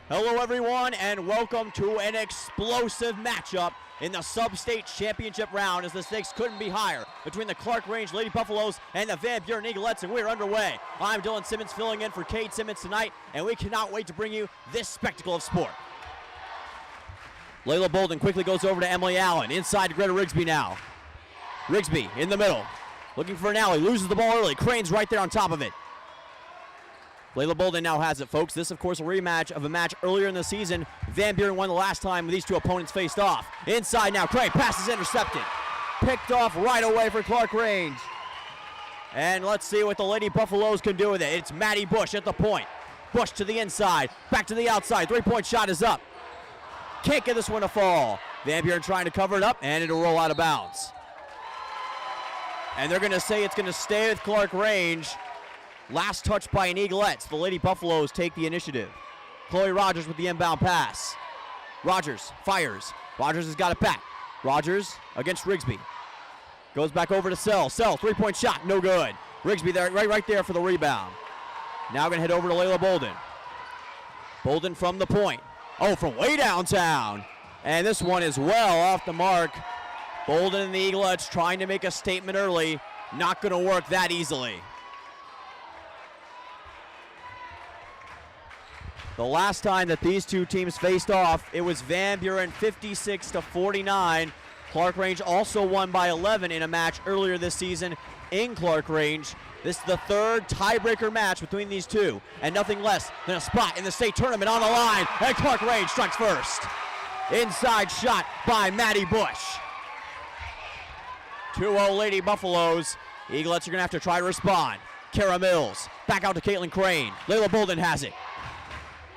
Hello everyone and welcome to an explosive matchup in the Sub-State Championship round as the stakes couldn't be higher between the Clarkrange Lady Buffaloes and the Van Buren Eaglettes, and we're underway. I'm Dylan Simmons filling in for Cade Simmons tonight, and we cannot wait to bring you this spectacle of sport. Layla Bolden quickly goes over to Emily Allen, inside to Greta Rigsby now. Rigsby in the middle, looking for an alley, loses the ball early, Crane's right there on top of it. Layla Bolden now has it, folks. This, of course, a rematch of a match earlier in the season. Van Buren won the last time these two opponents faced off. Inside now, Crane, pass is intercepted. Picked off right away for Clarkrange. And let's see what the Lady Buffaloes can do with it. It's Maddie Bush at the point. Bush to the inside, back to the outside. Three-point shot is up. Can't get this one to fall. Van Buren trying to cover it up, and it'll roll out of bounds. And they're going to say it's going to stay with Clarkrange. Last touch by an Eaglettes. The Lady Buffaloes take the initiative. Chloe Rogers with the inbound pass. Rogers fires. Rogers has got it back. Rogers against Rigsby. Goes back over to Sell. Sell, three-point shot, no good. Rigsby there, right there for the rebound. Now going to head over to Layla Bolden. Bolden from the point. Oh, from way downtown. And this one is well off the mark. Bolden and the Eaglettes trying to make a statement early. Not going to work that easily. The last time that these two teams faced off, it was Van Buren 56-49. Clarkrange also won by 11 in a match earlier this season in Clarkrange. This is the third tiebreaker match between these two, and nothing less than a spot in the state tournament on the line, and Clarkrange strikes first. Inside shot by Maddie Bush. 2-0 Lady Buffaloes. Eaglettes are gonna have to try to respond. Kara Mills, back out to Caitlin Crane. Layla Bolden has it.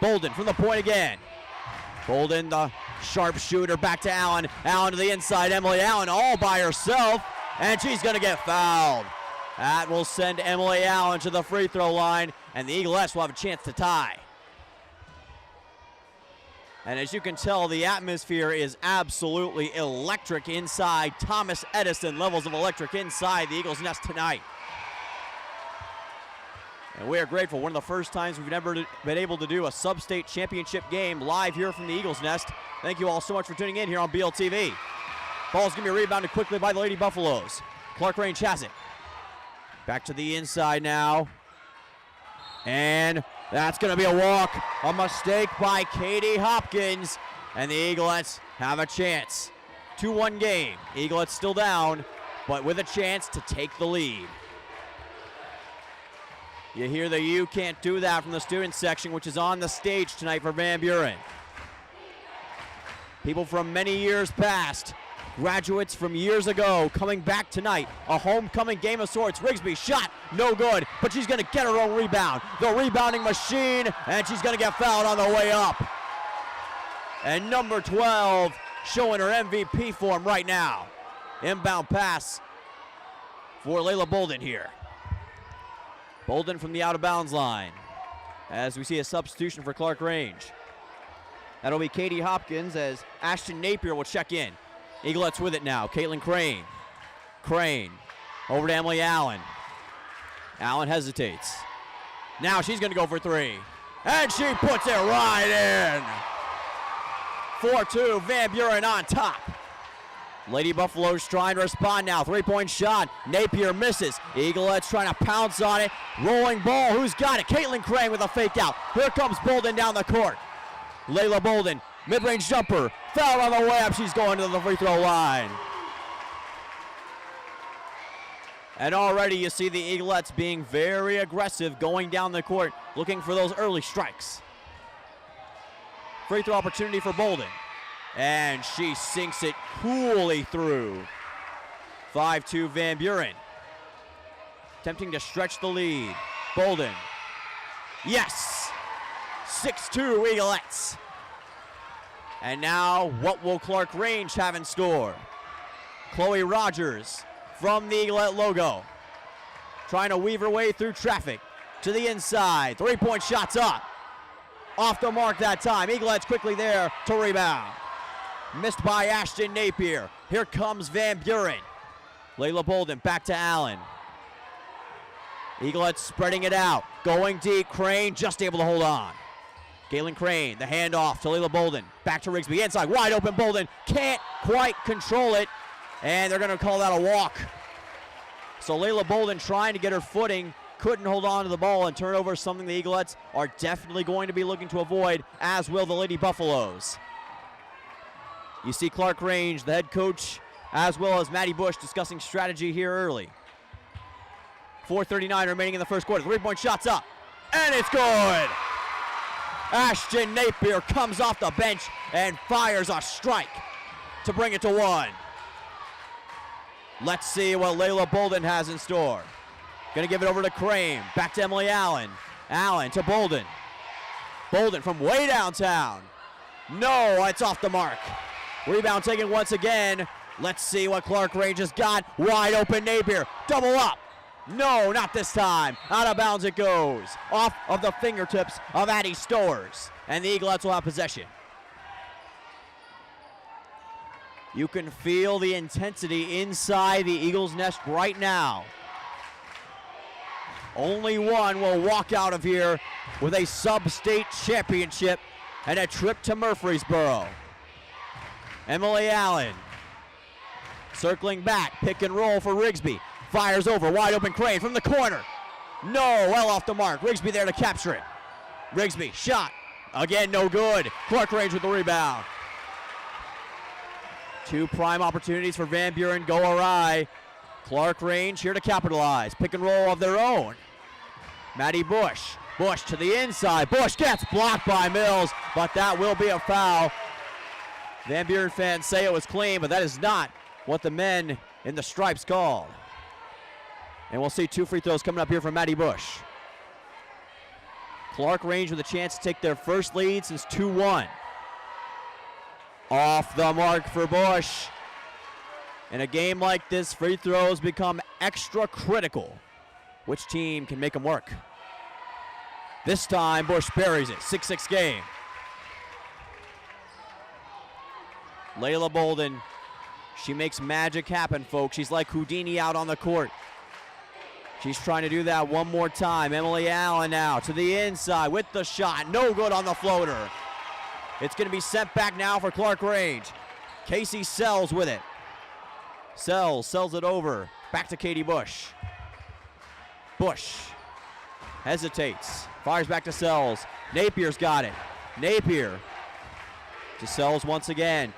Bolden from the point again. Bolden, the sharpshooter, back to Allen. Allen to the inside. Emily Allen all by herself, and she's going to get fouled. That will send Emily Allen to the free throw line, and the Eaglettes will have a chance to tie. And as you can tell, the atmosphere is absolutely electric inside. Thomas Edison levels of electric inside the Eagles' nest tonight. And we are grateful. One of the first times we've ever been able to do a sub-state championship game live here from the Eagles' Nest. Thank you all so much for tuning in here on BLTV. Ball's going to be rebounded quickly by the Lady Buffaloes. Clarkrange has it. Back to the inside now. And that's going to be a walk. A mistake by Katie Hopkins. And the Eaglettes have a chance. 2-1 game. Eaglettes still down, but with a chance to take the lead. You hear the "you can't do that" from the student section, which is on the stage tonight for Van Buren. People from many years past Graduates from years ago coming back tonight. A homecoming game of sorts. Rigsby shot, no good, but she's going to get her own rebound. The rebounding machine, and she's going to get fouled on the way up. And number 12 showing her MVP form right now. Inbound pass for Layla Bolden here. Bolden from the out-of-bounds line as we see a substitution for Clarkrange. That'll be Katie Hopkins as Ashton Napier will check in. Eaglettes with it now. Caitlin Crane. Crane over to Emily Allen. Allen hesitates. Now she's going to go for three. And she puts it right in. 4-2, Van Buren on top. Lady Buffaloes trying to respond now. Three-point shot. Napier misses. Eaglettes trying to pounce on it. Rolling ball. Who's got it? Caitlin Crane with a fake out. Here comes Bolden down the court. Layla Bolden, mid-range jumper. Foul on the way up. She's going to the free throw line. And already you see the Eaglettes being very aggressive going down the court, looking for those early strikes. Free throw opportunity for Bolden. And she sinks it coolly through. 5-2 Van Buren. Attempting to stretch the lead. Bolden. Yes! 6-2 Eaglettes. And now what will Clarkrange have in store? Chloe Rogers from the Eaglet logo. Trying to weave her way through traffic to the inside. Three-point shots up. Off the mark that time. Eaglettes quickly there to rebound. Missed by Ashton Napier. Here comes Van Buren. Layla Bolden back to Allen. Eaglettes spreading it out. Going deep. Crane just able to hold on. Galen Crane, the handoff to Layla Bolden. Back to Rigsby, inside, wide open Bolden. Can't quite control it, and they're gonna call that a walk. So Layla Bolden trying to get her footing, couldn't hold on to the ball, and turnover, something the Eaglettes are definitely going to be looking to avoid, as will the Lady Buffaloes. You see Clarkrange, the head coach, as well as Maddie Bush discussing strategy here early. 4:39 remaining in the first quarter. Three-point shot's up, and it's good. Ashton Napier comes off the bench and fires a strike to bring it to one. Let's see what Layla Bolden has in store. Gonna give it over to Crane. Back to Emily Allen. Allen to Bolden. Bolden from way downtown. No, it's off the mark. Rebound taken once again. Let's see what Clarkrange has got. Wide open Napier. Double up. No, not this time. Out of bounds it goes. Off of the fingertips of Addie Stowers. And the Eaglettes will have possession. You can feel the intensity inside the Eagles' nest right now. Only one will walk out of here with a sub-state championship and a trip to Murfreesboro. Emily Allen circling back, pick and roll for Rigsby. Fires over, wide open Crane from the corner. No, well off the mark. Rigsby there to capture it. Rigsby, shot. Again, no good. Clarkrange with the rebound. Two prime opportunities for Van Buren go awry. Clarkrange here to capitalize. Pick and roll of their own. Maddie Bush. Bush to the inside. Bush gets blocked by Mills, but that will be a foul. Van Buren fans say it was clean, but that is not what the men in the stripes called. And we'll see two free throws coming up here from Maddie Bush. Clarkrange with a chance to take their first lead since 2-1. Off the mark for Bush. In a game like this, free throws become extra critical. Which team can make them work? This time, Bush buries it. 6-6 game. Layla Bolden, she makes magic happen, folks. She's like Houdini out on the court. She's trying to do that one more time. Emily Allen now to the inside with the shot. No good on the floater. It's going to be sent back now for Clarkrange. Casey Sells with it. Sells it over. Back to Katie Bush. Bush hesitates. Fires back to Sells. Napier's got it. Napier to Sells once again.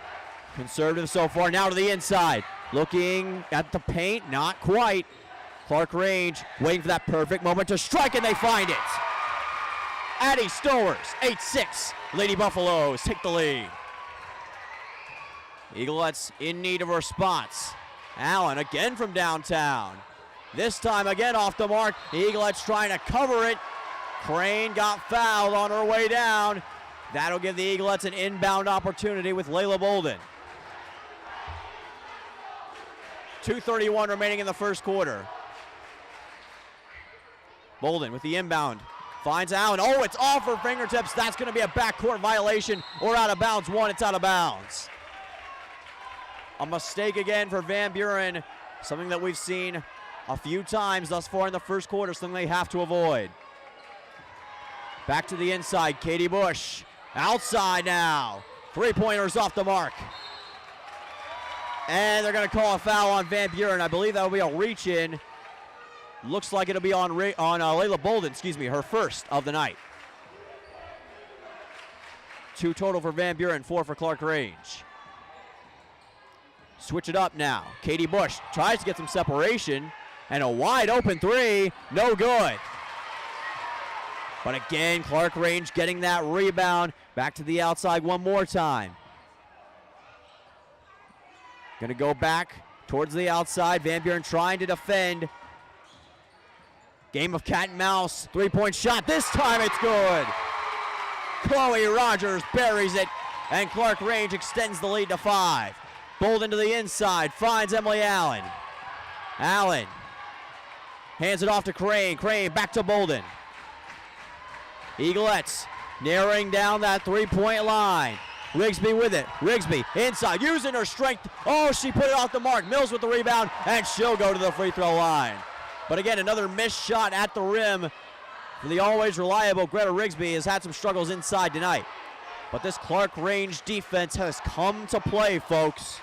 Conservative so far. Now to the inside. Looking at the paint. Not quite. Clarkrange waiting for that perfect moment to strike, and they find it. Addie Stowers, 8-6. Lady Buffaloes take the lead. Eaglettes in need of a response. Allen again from downtown. This time again off the mark. The Eaglettes trying to cover it. Crane got fouled on her way down. That'll give the Eaglettes an inbound opportunity with Layla Bolden. 2:31 remaining in the first quarter. Bolden with the inbound. Finds Allen. Oh, it's off her fingertips. That's going to be a backcourt violation or out of bounds. One, it's out of bounds. A mistake again for Van Buren. Something that we've seen a few times thus far in the first quarter. Something they have to avoid. Back to the inside. Katie Bush. Outside now. Three-pointers off the mark. And they're going to call a foul on Van Buren. I believe that will be a reach-in. Looks like it'll be on Layla Bolden, her first of the night. 2 total for Van Buren, 4 for Clarkrange. Switch it up now. Katie Bush tries to get some separation, and a wide open three, no good. But again, Clarkrange getting that rebound. Back to the outside one more time. Gonna go back towards the outside. Van Buren trying to defend. Game of cat and mouse. Three-point shot. This time it's good. Chloe Rogers buries it, and Clarkrange extends the lead to 5. Bolden to the inside. Finds Emily Allen. Allen hands it off to Crane. Crane back to Bolden. Eaglettes narrowing down that three-point line. Rigsby with it. Rigsby inside, using her strength. Oh, she put it off the mark. Mills with the rebound, and she'll go to the free throw line. But again, another missed shot at the rim. The always reliable Greta Rigsby has had some struggles inside tonight. But this Clarkrange defense has come to play, folks.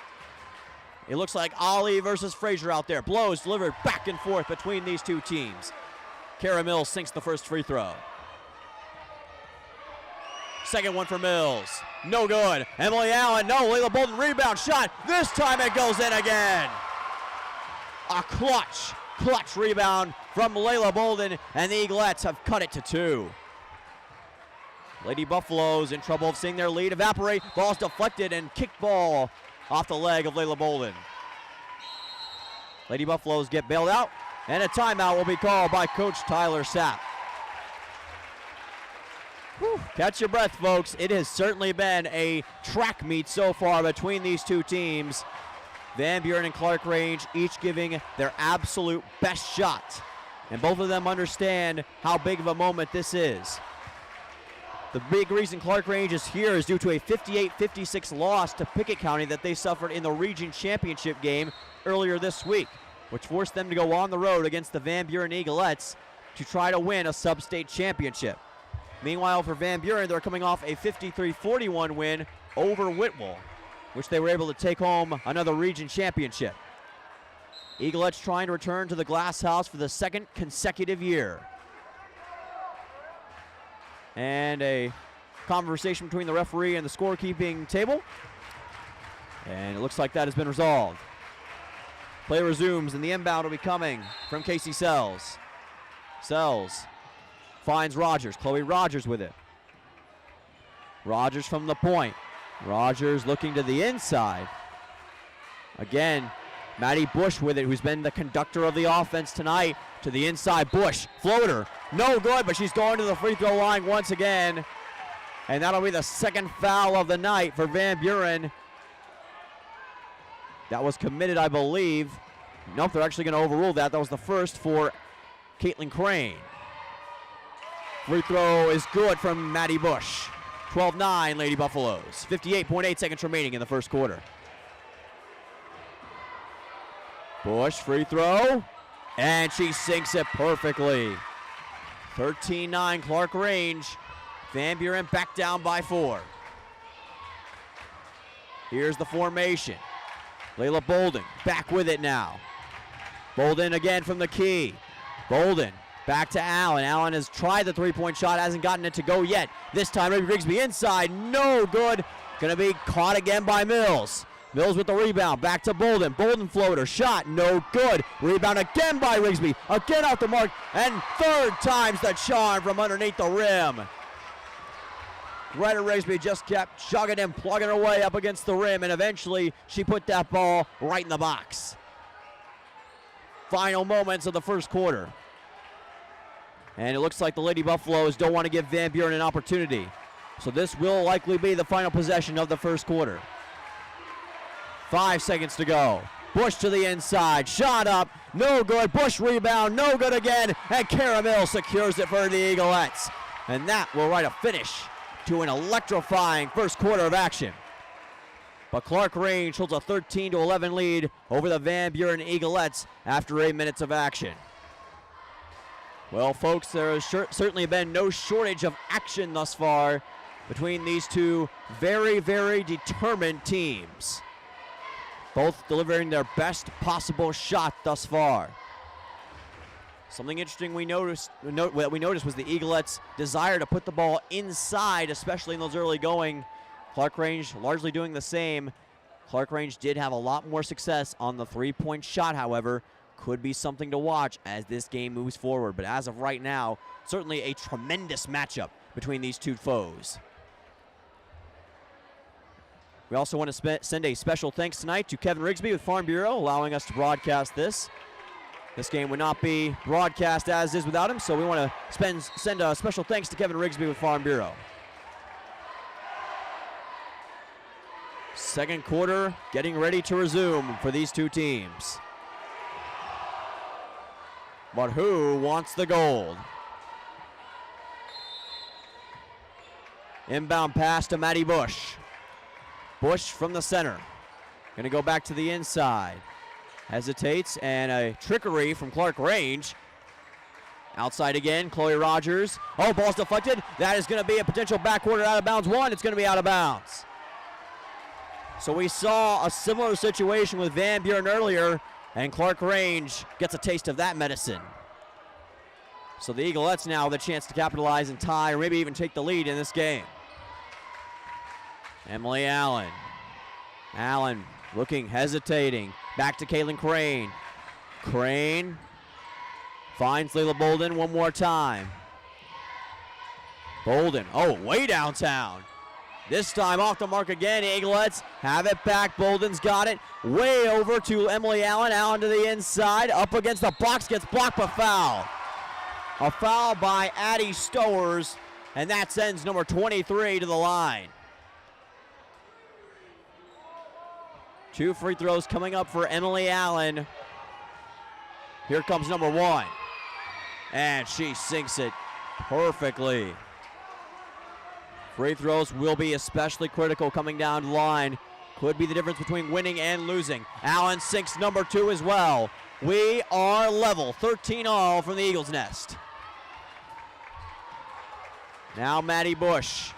It looks like Ali versus Frazier out there. Blows delivered back and forth between these two teams. Kara Mills sinks the first free throw. Second one for Mills. No good. Emily Allen, no. Layla Bolden rebound shot. This time it goes in again. A clutch rebound from Layla Bolden, and the Eaglettes have cut it to 2. Lady Buffaloes in trouble of seeing their lead evaporate. Ball's deflected and kicked ball off the leg of Layla Bolden. Lady Buffaloes get bailed out, and a timeout will be called by Coach Tyler Sapp. Whew, catch your breath, folks. It has certainly been a track meet so far between these two teams. Van Buren and Clarkrange each giving their absolute best shot. And both of them understand how big of a moment this is. The big reason Clarkrange is here is due to a 58-56 loss to Pickett County that they suffered in the region championship game earlier this week, which forced them to go on the road against the Van Buren Eaglettes to try to win a sub-state championship. Meanwhile, for Van Buren, they're coming off a 53-41 win over Whitwell, which they were able to take home another region championship. Eaglettes trying to return to the Glass House for the second consecutive year. And a conversation between the referee and the scorekeeping table. And it looks like that has been resolved. Play resumes, and the inbound will be coming from Casey Sells. Sells finds Rogers. Chloe Rogers with it. Rogers from the point. Rogers looking to the inside. Again, Maddie Bush with it, who's been the conductor of the offense tonight. To the inside, Bush, floater, no good, but she's going to the free throw line once again. And that'll be the second foul of the night for Van Buren. That was committed, I believe. Nope, they're actually going to overrule that. That was the first for Caitlin Crane. Free throw is good from Maddie Bush. 12-9 Lady Buffaloes. 58.8 seconds remaining in the first quarter. Bush, free throw, and she sinks it perfectly. 13-9 Clarkrange. Van Buren back down by 4. Here's the formation. Layla Bolden back with it now. Bolden again from the key. Bolden back to Allen. Allen has tried the three-point shot, hasn't gotten it to go yet. This time, Rigsby inside, no good. Gonna be caught again by Mills. Mills with the rebound, back to Bolden. Bolden floater, shot, no good. Rebound again by Rigsby, again off the mark, and third time's the charm from underneath the rim. Greta Rigsby just kept chugging and plugging her way up against the rim, and eventually she put that ball right in the box. Final moments of the first quarter. And it looks like the Lady Buffaloes don't want to give Van Buren an opportunity. So this will likely be the final possession of the first quarter. 5 seconds to go. Bush to the inside, shot up, no good. Bush rebound, no good again. And Kara Mills secures it for the Eaglettes. And that will write a finish to an electrifying first quarter of action. But Clarkrange holds a 13-11 lead over the Van Buren Eaglettes after 8 minutes of action. Well, folks, there has certainly been no shortage of action thus far between these two very, very determined teams. Both delivering their best possible shot thus far. Something interesting we noticed was the Eaglettes' desire to put the ball inside, especially in those early going. Clarkrange largely doing the same. Clarkrange did have a lot more success on the three-point shot, however. Could be something to watch as this game moves forward. But as of right now, certainly a tremendous matchup between these two foes. We also want to send a special thanks tonight to Kevin Rigsby with Farm Bureau, allowing us to broadcast this. This game would not be broadcast as is without him, so we want to send a special thanks to Kevin Rigsby with Farm Bureau. Second quarter getting ready to resume for these two teams. But who wants the gold? Inbound pass to Maddie Bush. Bush from the center. Going to go back to the inside. Hesitates, and a trickery from Clarkrange. Outside again, Chloe Rogers. Oh, ball's deflected. That is going to be a potential backcourt out of bounds one. It's going to be out of bounds. So we saw a similar situation with Van Buren earlier, and Clarkrange gets a taste of that medicine. So the Eaglettes now have the chance to capitalize and tie, or maybe even take the lead in this game. Emily Allen. Allen looking, hesitating. Back to Kaylin Crane. Crane finds Layla Bolden one more time. Bolden, oh, way downtown. This time off the mark again. Eaglettes have it back. Bolden's got it. Way over to Emily Allen. Allen to the inside. Up against the box. Gets blocked, but foul. A foul by Addie Stowers. And that sends number 23 to the line. 2 free throws coming up for Emily Allen. Here comes number 1. And she sinks it perfectly. Free throws will be especially critical coming down the line. Could be the difference between winning and losing. Allen sinks number 2 as well. We are level, 13-all from the Eagles' nest. Now Maddie Bush.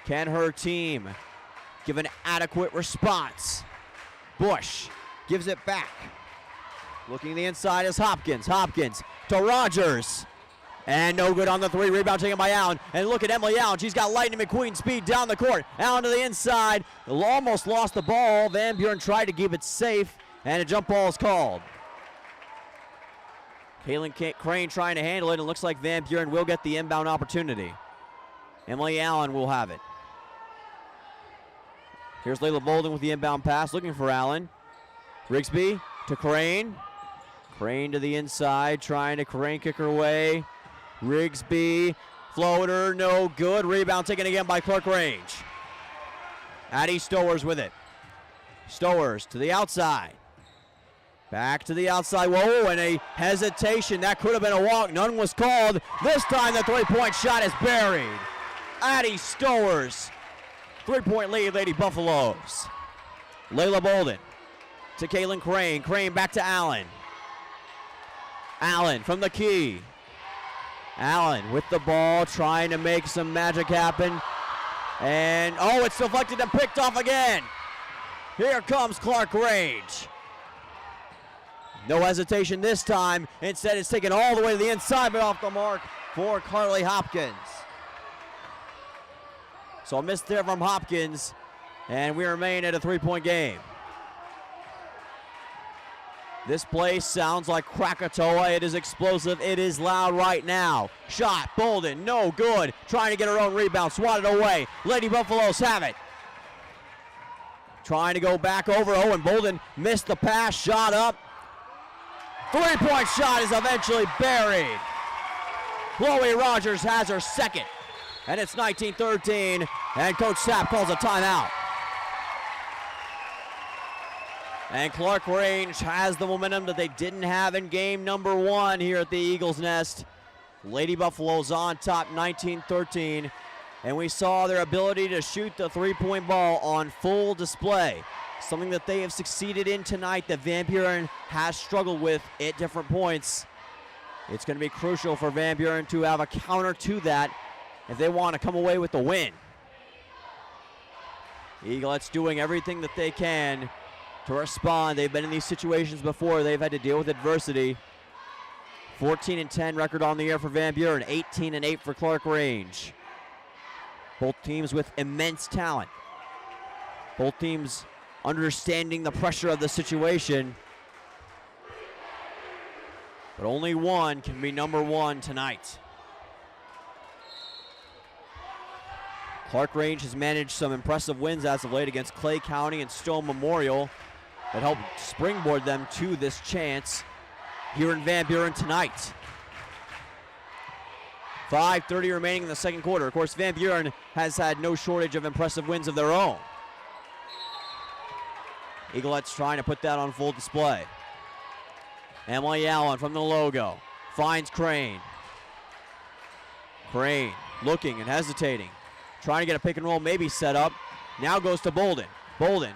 Can her team give an adequate response? Bush gives it back. Looking the inside is Hopkins. Hopkins to Rogers. And no good on the 3. Rebound taken by Allen. And look at Emily Allen. She's got Lightning McQueen speed down the court. Allen to the inside. Almost lost the ball. Van Buren tried to keep it safe. And a jump ball is called. Kaylin Crane trying to handle it. It looks like Van Buren will get the inbound opportunity. Emily Allen will have it. Here's Layla Bolden with the inbound pass, looking for Allen. Rigsby to Crane. Crane to the inside, trying to Crane kick her way. Rigsby, floater, no good. Rebound taken again by Clarkrange. Addie Stowers with it. Stowers to the outside. Back to the outside. Whoa, and a hesitation. That could have been a walk. None was called. This time the three-point shot is buried. Addie Stowers. 3-point lead, Lady Buffaloes. Layla Bolden to Kaylin Crane. Crane back to Allen. Allen from the key. Allen with the ball, trying to make some magic happen. And, oh, it's deflected and picked off again. Here comes Clarkrange. No hesitation this time. Instead, it's taken all the way to the inside, but off the mark for Carly Hopkins. So a miss there from Hopkins, and we remain at a 3-point game. This place sounds like Krakatoa. It is explosive. It is loud right now. Shot, Bolden, no good. Trying to get her own rebound, swatted away. Lady Buffaloes have it. Trying to go back over. Oh, and Bolden missed the pass, shot up. Three-point shot is eventually buried. Chloe Rogers has her second. And it's 19-13, and Coach Sapp calls a timeout. And Clarkrange has the momentum that they didn't have in game number 1 here at the Eagles Nest. Lady Buffaloes on top 19-13, and we saw their ability to shoot the three-point ball on full display. Something that they have succeeded in tonight that Van Buren has struggled with at different points. It's going to be crucial for Van Buren to have a counter to that if they want to come away with the win. Eaglettes doing everything that they can to respond. They've been in these situations before. They've had to deal with adversity. 14-10 record on the year for Van Buren, 18-8 for Clarkrange. Both teams with immense talent. Both teams understanding the pressure of the situation. But only one can be number 1 tonight. Clarkrange has managed some impressive wins as of late against Clay County and Stone Memorial that helped springboard them to this chance here in Van Buren tonight. 5:30 remaining in the second quarter. Of course, Van Buren has had no shortage of impressive wins of their own. Eaglettes trying to put that on full display. Emily Allen from the logo finds Crane. Crane looking and hesitating. Trying to get a pick and roll, maybe set up. Now goes to Bolden. Bolden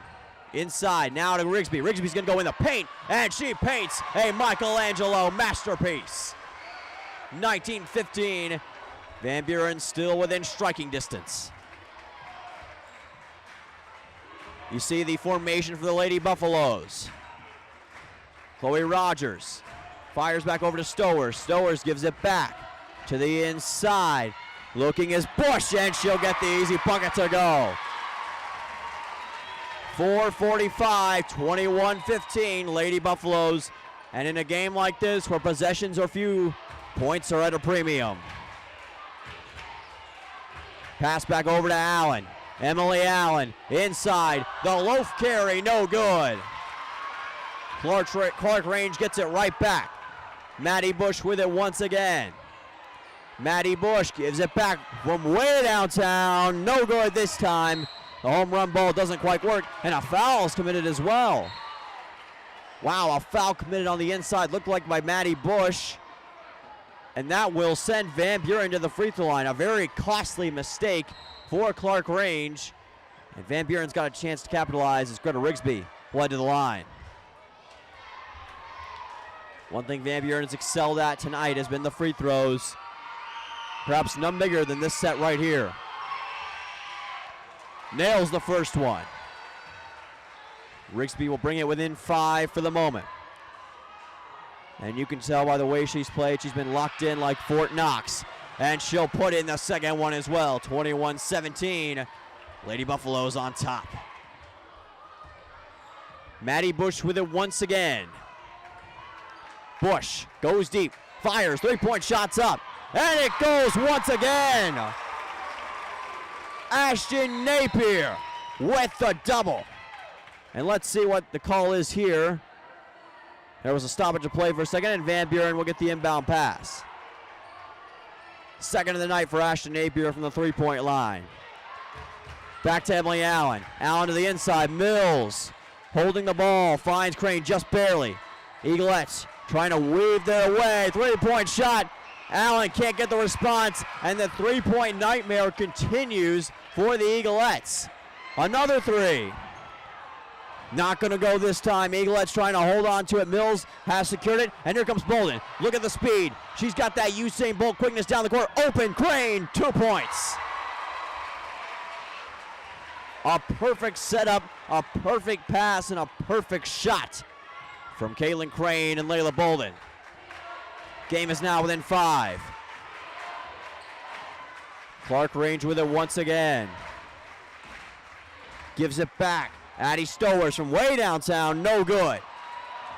inside, now to Rigsby. Rigsby's gonna go in the paint, and she paints a Michelangelo masterpiece. 19-15, Van Buren still within striking distance. You see the formation for the Lady Buffaloes. Chloe Rogers fires back over to Stowers. Stowers gives it back to the inside. Looking is Bush, and she'll get the easy bucket to go. 4:45, 21-15, Lady Buffaloes. And in a game like this where possessions are few, points are at a premium. Pass back over to Allen. Emily Allen inside. The loaf carry, no good. Clarkrange gets it right back. Maddie Bush with it once again. Maddie Bush gives it back from way downtown. No good this time. The home run ball doesn't quite work, and a foul is committed as well. Wow, a foul committed on the inside, looked like by Maddie Bush. And that will send Van Buren to the free throw line. A very costly mistake for Clarkrange. And Van Buren's got a chance to capitalize as Greta Rigsby led to the line. One thing Van Buren has excelled at tonight has been the free throws. Perhaps none bigger than this set right here. Nails the first one. Rigsby will bring it within 5 for the moment. And you can tell by the way she's played, she's been locked in like Fort Knox. And she'll put in the second one as well. 21-17. Lady Buffaloes on top. Maddie Bush with it once again. Bush goes deep, fires, three-point shots up. And it goes once again. Ashton Napier with the double. And let's see what the call is here. There was a stoppage of play for a second, and Van Buren will get the inbound pass. Second of the night for Ashton Napier from the three-point line. Back to Emily Allen. Allen to the inside. Mills holding the ball. Finds Crane just barely. Eaglettes trying to weave their way. Three-point shot. Allen can't get the response, and the three-point nightmare continues for the Eaglettes. Another three. Not going to go this time. Eaglettes trying to hold on to it. Mills has secured it, and here comes Bolden. Look at the speed. She's got that Usain Bolt quickness down the court. Open, Crane, 2 points. A perfect setup, a perfect pass, and a perfect shot from Caitlin Crane and Layla Bolden. Game is now within 5. Clarkrange with it once again. Gives it back. Addie Stowers from way downtown, no good.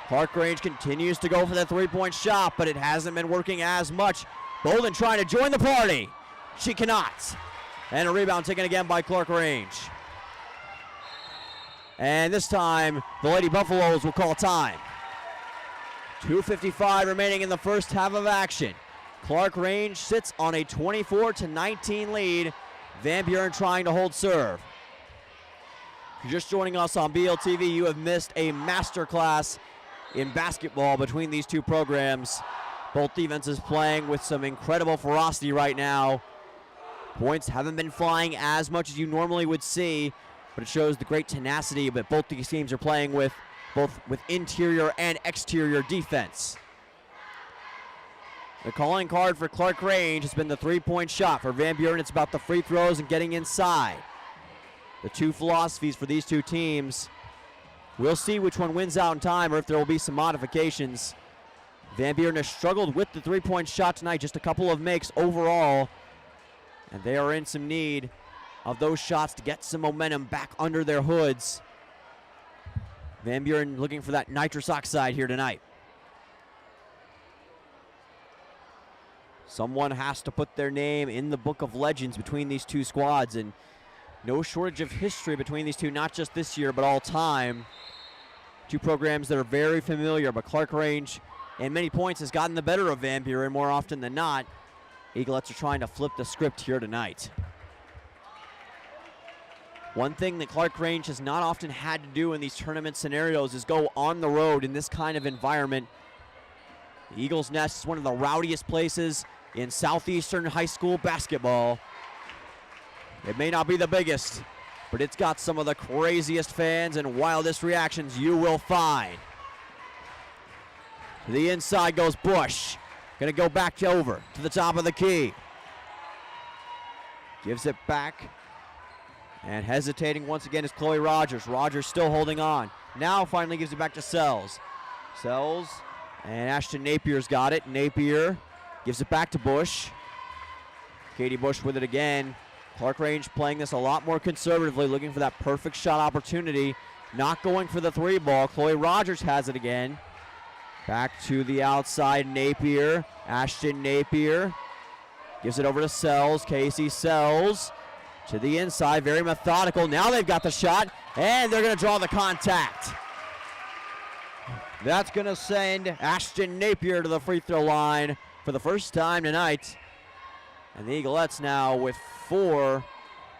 Clarkrange continues to go for the three-point shot, but it hasn't been working as much. Bolden trying to join the party. She cannot. And a rebound taken again by Clarkrange. And this time, the Lady Buffaloes will call time. 2:55 remaining in the first half of action. Clarkrange sits on a 24-19 lead. Van Buren trying to hold serve. If you're just joining us on BLTV, you have missed a masterclass in basketball between these two programs. Both defenses playing with some incredible ferocity right now. Points haven't been flying as much as you normally would see, but it shows the great tenacity that both these teams are playing with, both with interior and exterior defense. The calling card for Clarkrange has been the three-point shot. For Van Buren, it's about the free throws and getting inside. The two philosophies for these two teams. We'll see which one wins out in time or if there will be some modifications. Van Buren has struggled with the three-point shot tonight, just a couple of makes overall. And they are in some need of those shots to get some momentum back under their hoods. Van Buren looking for that nitrous oxide here tonight. Someone has to put their name in the book of legends between these two squads, and no shortage of history between these two, not just this year, but all time. Two programs that are very familiar, but Clarkrange, in many points, has gotten the better of Van Buren more often than not. Eaglettes are trying to flip the script here tonight. One thing that Clarkrange has not often had to do in these tournament scenarios is go on the road in this kind of environment. The Eagles' Nest is one of the rowdiest places in Southeastern high school basketball. It may not be the biggest, but it's got some of the craziest fans and wildest reactions you will find. To the inside goes Bush. Gonna go back over to the top of the key. Gives it back. And hesitating once again is Chloe Rogers. Rogers still holding on. Now finally gives it back to Sells. Sells and Ashton Napier's got it. Napier gives it back to Bush. Katie Bush with it again. Clarkrange playing this a lot more conservatively, looking for that perfect shot opportunity. Not going for the three ball. Chloe Rogers has it again. Back to the outside, Napier. Ashton Napier gives it over to Sells. Casey Sells to the inside, very methodical. Now they've got the shot, and they're going to draw the contact. That's going to send Ashton Napier to the free throw line for the first time tonight. And the Eaglettes now with 4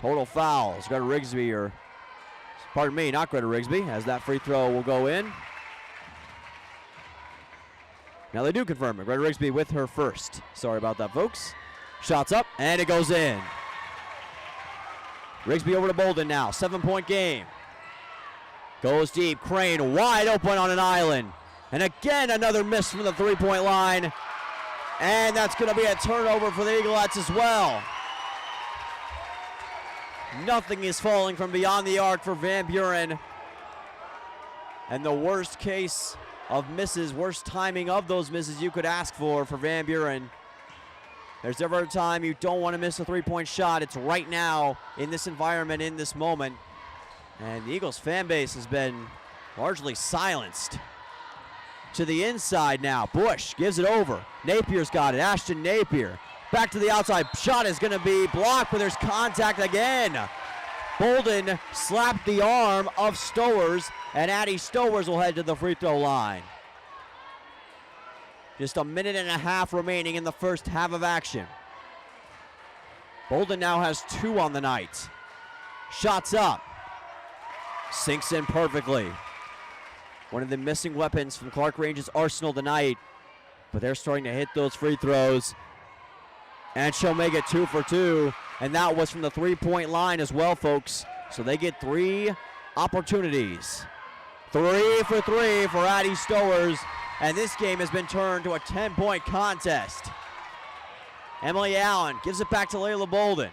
total fouls. Greta Rigsby, or pardon me, not Greta Rigsby, as that free throw will go in. Now they do confirm it. Greta Rigsby with her first. Sorry about that, folks. Shots up, and it goes in. Rigsby over to Bolden now. 7-point game. Goes deep. Crane wide open on an island. And again, another miss from the three-point line. And that's going to be a turnover for the Eaglettes as well. Nothing is falling from beyond the arc for Van Buren. And the worst case of misses, worst timing of those misses you could ask for Van Buren. There's ever a time you don't want to miss a three-point shot. It's right now in this environment, in this moment. And the Eagles fan base has been largely silenced. To the inside now. Bush gives it over. Napier's got it. Ashton Napier. Back to the outside. Shot is going to be blocked, but there's contact again. Bolden slapped the arm of Stowers, and Addie Stowers will head to the free throw line. Just a minute and a half remaining in the first half of action. Bolden now has 2 on the night. Shots up. Sinks in perfectly. One of the missing weapons from Clarkrange's arsenal tonight, but they're starting to hit those free throws. And she'll make it 2 for 2. And that was from the three-point line as well, folks. So they get 3 opportunities. 3 for 3 for Addie Stowers. And this game has been turned to a 10-point contest. Emily Allen gives it back to Layla Bolden.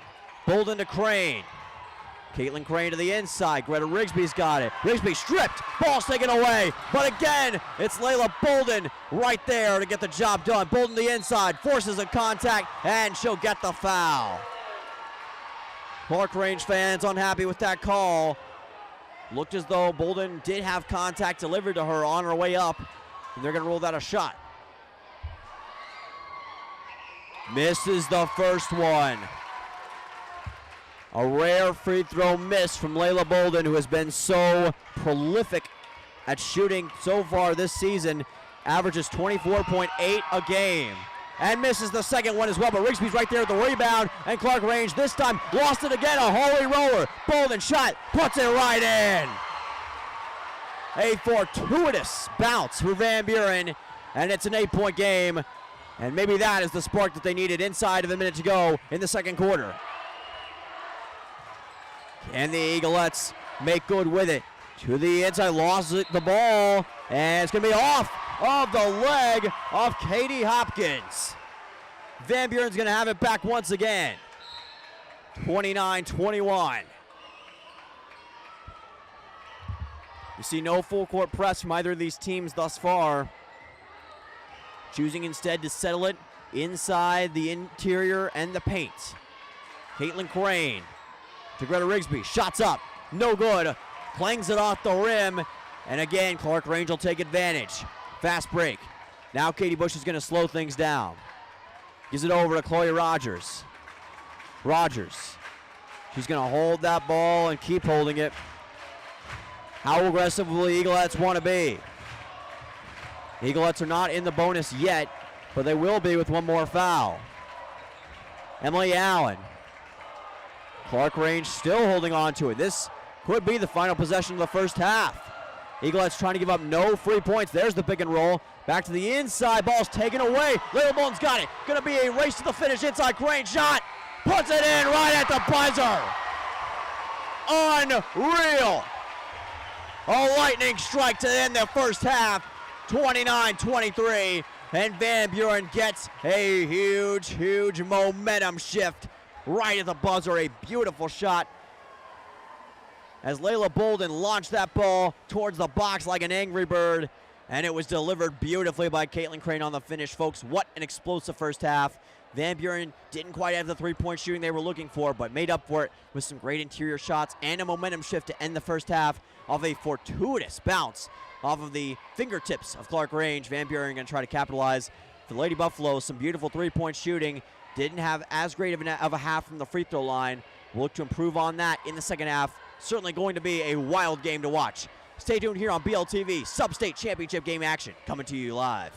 Bolden to Crane. Caitlin Crane to the inside. Greta Rigsby's got it. Rigsby stripped. Ball's taken away. But again, it's Layla Bolden right there to get the job done. Bolden the inside. Forces a contact. And she'll get the foul. Clarkrange fans unhappy with that call. Looked as though Bolden did have contact delivered to her on her way up. And they're going to roll that a shot. Misses the first one. A rare free throw miss from Layla Bolden, who has been so prolific at shooting so far this season. Averages 24.8 a game. And misses the second one as well, but Rigsby's right there at the rebound, and Clarkrange this time lost it again, a holy roller. Bolden shot, puts it right in. A fortuitous bounce for Van Buren, and it's an 8-point game, and maybe that is the spark that they needed inside of a minute to go in the second quarter. Can the Eaglettes make good with it? To the inside, lost the ball, and it's going to be off of the leg of Katie Hopkins. Van Buren's going to have it back once again. 29-21. You see no full court press from either of these teams thus far. Choosing instead to settle it inside the interior and the paint. Caitlin Crane to Greta Rigsby. Shots up. No good. Clangs it off the rim. And again, Clarkrange will take advantage. Fast break. Now Katie Bush is going to slow things down. Gives it over to Chloe Rogers. Rogers. She's going to hold that ball and keep holding it. How aggressive will the Eaglettes want to be? The Eaglettes are not in the bonus yet, but they will be with one more foul. Emily Allen. Clarkrange still holding on to it. This could be the final possession of the first half. Eaglettes trying to give up no free points. There's the pick and roll. Back to the inside. Ball's taken away. Little Bolden's got it. Going to be a race to the finish. Inside Crane shot. Puts it in right at the buzzer. Unreal. A lightning strike to end the first half. 29-23. And Van Buren gets a huge, huge momentum shift right at the buzzer. A beautiful shot as Layla Bolden launched that ball towards the box like an angry bird, and it was delivered beautifully by Caitlin Crane on the finish. Folks, what an explosive first half. Van Buren didn't quite have the three-point shooting they were looking for, but made up for it with some great interior shots and a momentum shift to end the first half of a fortuitous bounce off of the fingertips of Clarkrange. Van Buren going to try to capitalize. For the Lady Buffaloes, some beautiful three-point shooting. Didn't have as great of a half from the free throw line. We'll look to improve on that in the second half. Certainly going to be a wild game to watch. Stay tuned here on BLTV. Sub-State Championship game action coming to you live.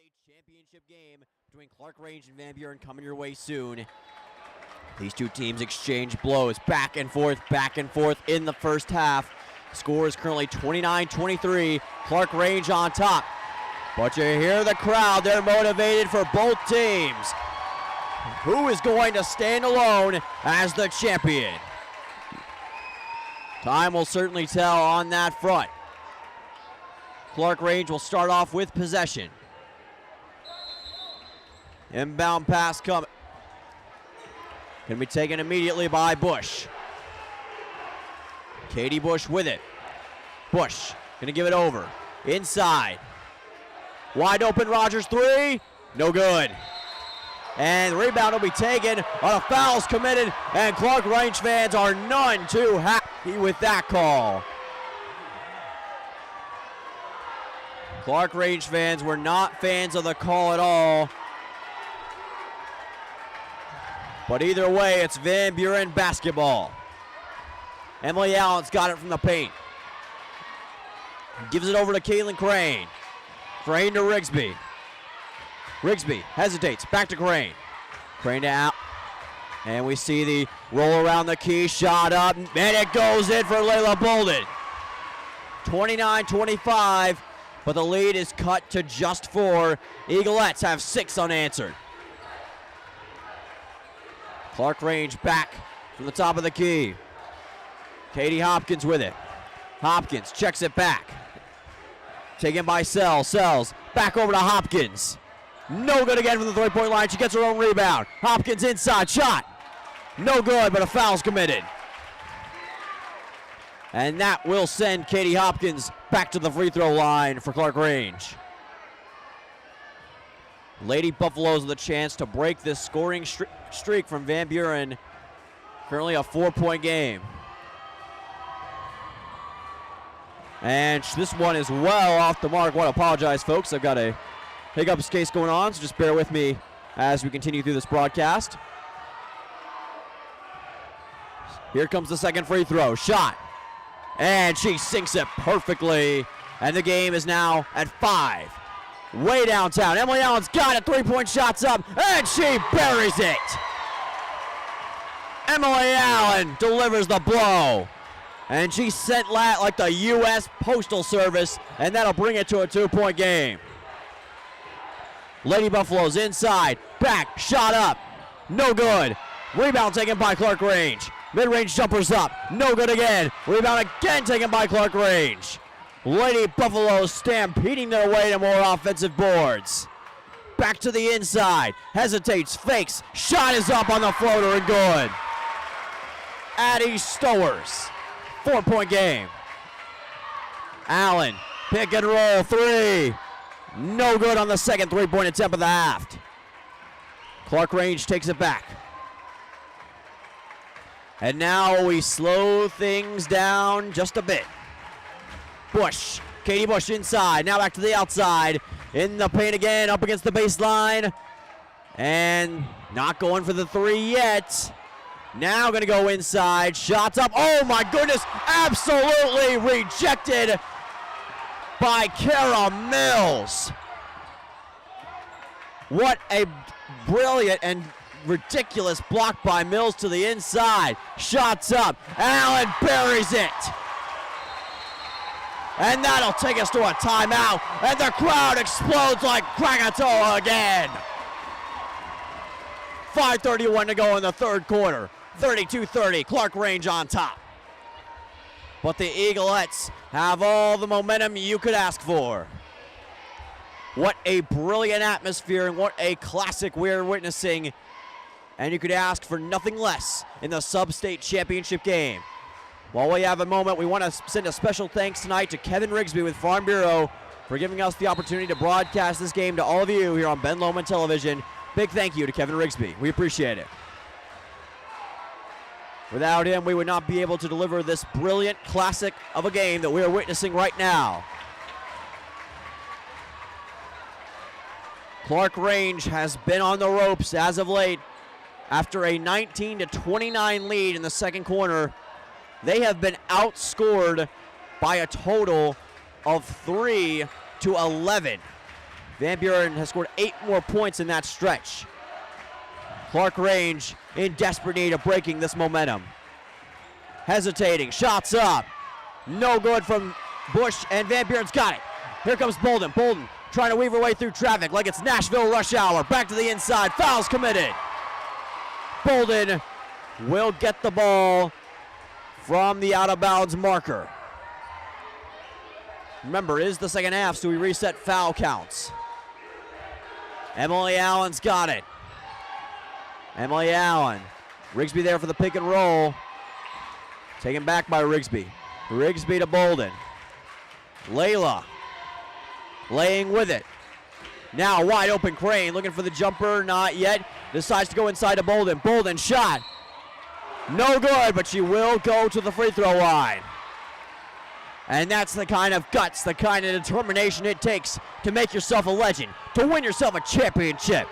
sub-state championship game between Clarkrange and Van Buren coming your way soon. These two teams exchange blows back and forth in the first half. Score is currently 29-23, Clarkrange on top. But you hear the crowd, they're motivated for both teams. Who is going to stand alone as the champion? Time will certainly tell on that front. Clarkrange will start off with possession. Inbound pass coming. Can be taken immediately by Bush. Katie Bush with it. Bush gonna give it over. Inside. Wide open Rogers three. No good. And the rebound will be taken. A foul's committed, and Clarkrange fans are none too happy with that call. Clarkrange fans were not fans of the call at all. But either way, it's Van Buren basketball. Emily Allen's got it from the paint. Gives it over to Caitlin Crane. Crane to Rigsby. Rigsby hesitates, back to Crane. Crane to out. And we see the roll around the key, shot up, and it goes in for Layla Bolden. 29-25, but the lead is cut to just 4. Eaglettes have 6 unanswered. Clarkrange back from the top of the key. Katie Hopkins with it. Hopkins checks it back. Taken by Sells. Sells back over to Hopkins. No good again from the three-point line. She gets her own rebound. Hopkins inside shot. No good, but a foul's committed. And that will send Katie Hopkins back to the free throw line for Clarkrange. Lady Buffaloes with a chance to break this scoring streak from Van Buren. Currently a 4-point game. And this one is well off the mark. I want to apologize, folks. I've got a hiccups case going on, so just bear with me as we continue through this broadcast. Here comes the second free throw. Shot. And she sinks it perfectly. And the game is now at 5. Way downtown. Emily Allen's got it. 3-point shots up. And she buries it. Emily Allen delivers the blow. And she sent like the U.S. Postal Service. And that'll bring it to a 2-point game. Lady Buffaloes inside. Back. Shot up. No good. Rebound taken by Clarkrange. Mid-range jumpers up. No good again. Rebound again taken by Clarkrange. Lady Buffaloes stampeding their way to more offensive boards. Back to the inside. Hesitates, fakes. Shot is up on the floater and good. Addie Stowers. 4-point game. Allen, pick and roll 3. No good on the second 3-point attempt of the half. Clarkrange takes it back. And now we slow things down just a bit. Bush, Katie Bush inside, now back to the outside. In the paint again, up against the baseline. And not going for the 3 yet. Now gonna go inside, shots up. Oh my goodness, absolutely rejected by Kara Mills. What a brilliant and ridiculous block by Mills to the inside. Shots up, Allen buries it. And that'll take us to a timeout, and the crowd explodes like Krakatoa again. 5:31 to go in the third quarter. 32-30, Clarkrange on top. But the Eaglettes have all the momentum you could ask for. What a brilliant atmosphere and what a classic we're witnessing. And you could ask for nothing less in the sub-state championship game. While we have a moment, we want to send a special thanks tonight to Kevin Rigsby with Farm Bureau for giving us the opportunity to broadcast this game to all of you here on Ben Lomond Television. Big thank you to Kevin Rigsby. We appreciate it. Without him, we would not be able to deliver this brilliant classic of a game that we are witnessing right now. Clarkrange has been on the ropes as of late. After a 19-29 lead in the second quarter, they have been outscored by a total of 3-11. Van Buren has scored 8 more points in that stretch. Clarkrange in desperate need of breaking this momentum. Hesitating, shots up. No good from Bush, and Van Buren's got it. Here comes Bolden. Bolden trying to weave her way through traffic like it's Nashville rush hour. Back to the inside, fouls committed. Bolden will get the ball from the out-of-bounds marker. Remember, it is the second half, so we reset foul counts. Emily Allen's got it. Emily Allen. Rigsby there for the pick and roll. Taken back by Rigsby. Rigsby to Bolden. Layla laying with it. Now wide open Crane looking for the jumper, not yet. Decides to go inside to Bolden. Bolden shot. No good, but she will go to the free throw line. And that's the kind of guts, the kind of determination it takes to make yourself a legend, to win yourself a championship.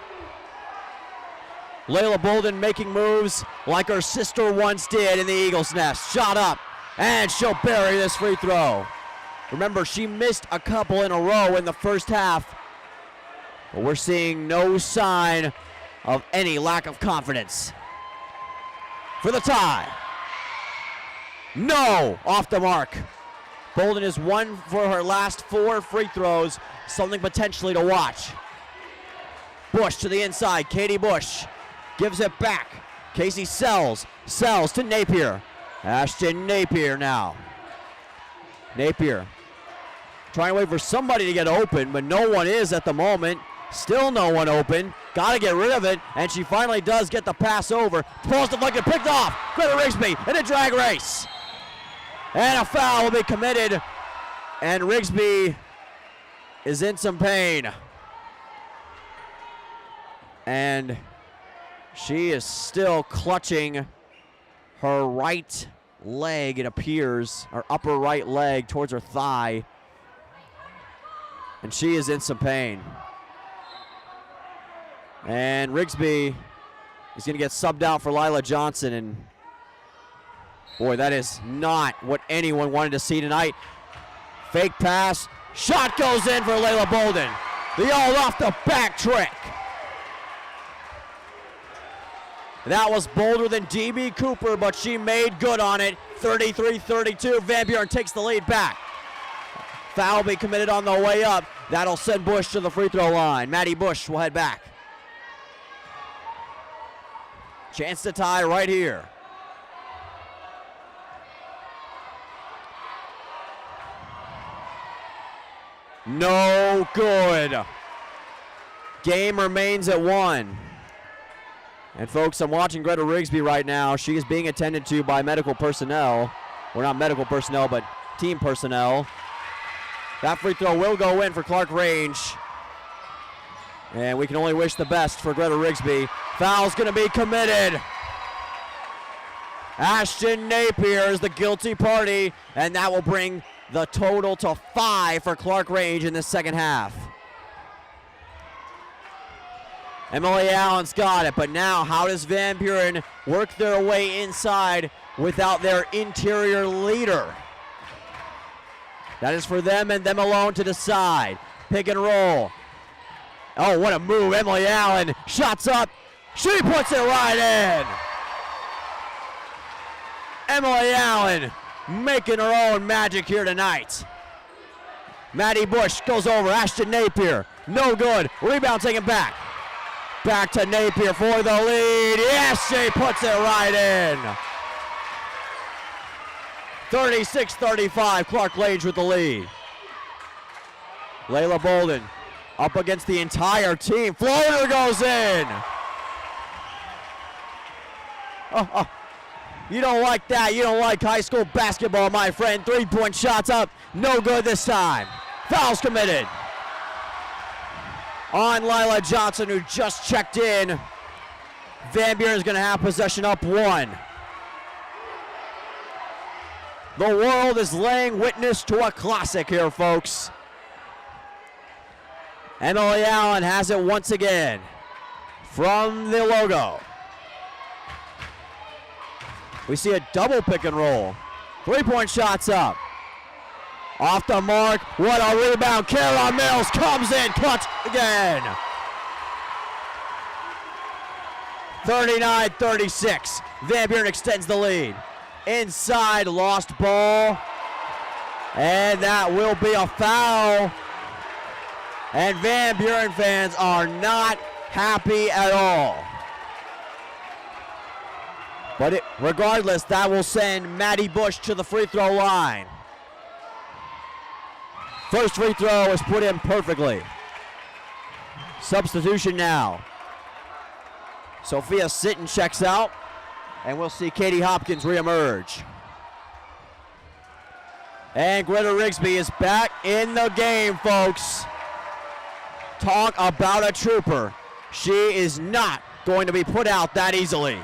Layla Bolden making moves like her sister once did in the Eagles' Nest. Shot up, and she'll bury this free throw. Remember, she missed a couple in a row in the first half, but we're seeing no sign of any lack of confidence. For the tie. No, off the mark. Bolden is 1 for her last 4 free throws, something potentially to watch. Bush to the inside, Katie Bush gives it back. Casey Sells to Napier. Ashton Napier now. Napier trying to wait for somebody to get open, but no one is at the moment. Still no one open. Got to get rid of it, and she finally does get the pass over. Paul's deflected, picked off. Greta Rigsby in a drag race. And a foul will be committed, and Rigsby is in some pain. And she is still clutching her right leg, it appears, her upper right leg towards her thigh. And she is in some pain. And Rigsby is going to get subbed out for Lila Johnson, and boy, that is not what anyone wanted to see tonight. Fake pass. Shot goes in for Layla Bolden. The all off the back trick. That was bolder than DB Cooper, but she made good on it. 33-32. Van Buren takes the lead back. Foul be committed on the way up. That'll send Bush to the free throw line. Maddie Bush will head back. Chance to tie right here. No good. Game remains at 1. And folks, I'm watching Greta Rigsby right now. She is being attended to by medical personnel. Well, not medical personnel, but team personnel. That free throw will go in for Clarkrange. And we can only wish the best for Greta Rigsby. Foul's going to be committed. Ashton Napier is the guilty party, and that will bring the total to 5 for Clarkrange in the second half. Emily Allen's got it, but now how does Van Buren work their way inside without their interior leader? That is for them and them alone to decide. Pick and roll. Oh, what a move. Emily Allen shots up. She puts it right in. Emily Allen making her own magic here tonight. Maddie Bush goes over. Ashton Napier. No good. Rebound taken back. Back to Napier for the lead. Yes, she puts it right in. 36-35. Clarkrange with the lead. Layla Bolden up against the entire team. Floater goes in. Oh. You don't like that. You don't like high school basketball, my friend. 3-point shots up. No good this time. Foul's committed on Lila Johnson, who just checked in. Van Buren is going to have possession up 1. The world is laying witness to a classic here, folks. Emily Allen has it once again from the logo. We see a double pick and roll. 3-point shots up. Off the mark. What a rebound. Kara Mills comes in. Clutch again. 39-36. Van Buren extends the lead. Inside, lost ball. And that will be a foul. And Van Buren fans are not happy at all. But regardless, that will send Maddie Bush to the free throw line. First free throw is put in perfectly. Substitution now. Sophia Sitton checks out, and we'll see Katie Hopkins reemerge. And Greta Rigsby is back in the game, folks. Talk about a trooper. She is not going to be put out that easily.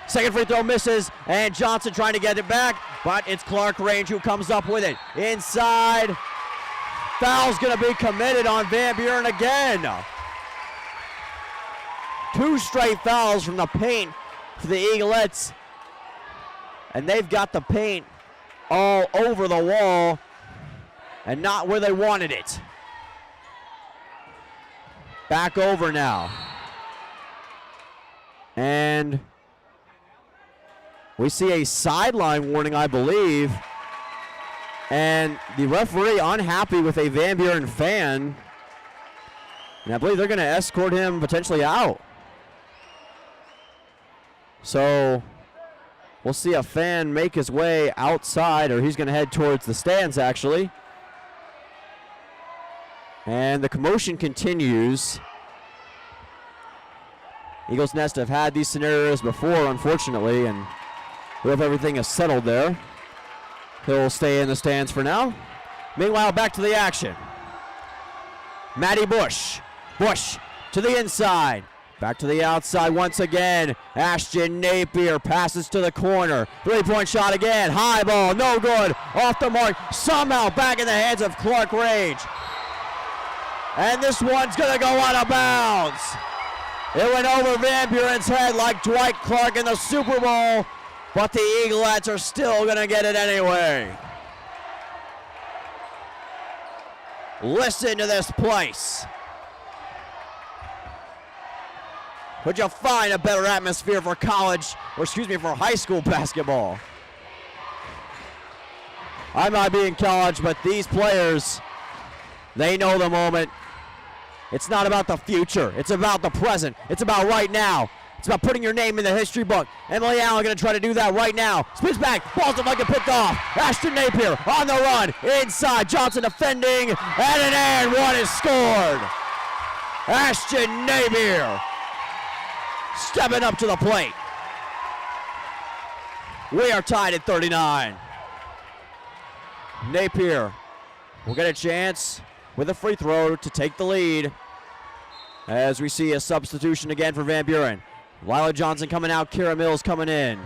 Second free throw misses, and Johnson trying to get it back, but it's Clarkrange who comes up with it. Inside, foul's gonna be committed on Van Buren again. 2 straight fouls from the paint for the Eaglettes, and they've got the paint all over the wall and not where they wanted it. Back over now. And we see a sideline warning, I believe. And the referee unhappy with a Van Buren fan. And I believe they're going to escort him potentially out. So we'll see a fan make his way outside, or he's going to head towards the stands, actually. And the commotion continues. Eagles Nest have had these scenarios before, unfortunately, and we hope everything is settled there. He'll stay in the stands for now. Meanwhile, back to the action. Maddie Bush. Bush to the inside. Back to the outside once again. Ashton Napier passes to the corner. 3-point shot again. High ball, no good. Off the mark. Somehow back in the hands of Clarkrange. And this one's going to go out of bounds. It went over Van Buren's head like Dwight Clark in the Super Bowl. But the Eaglettes are still going to get it anyway. Listen to this place. Could you find a better atmosphere for college, or excuse me, for high school basketball? I might be in college, but these players, they know the moment. It's not about the future. It's about the present. It's about right now. It's about putting your name in the history book. Emily Allen going to try to do that right now. Spins back. Ball's not get picked off. Ashton Napier on the run. Inside. Johnson defending. And an and one is scored. Ashton Napier stepping up to the plate. We are tied at 39. Napier will get a chance with a free throw to take the lead. As we see a substitution again for Van Buren. Lila Johnson coming out, Kara Mills coming in.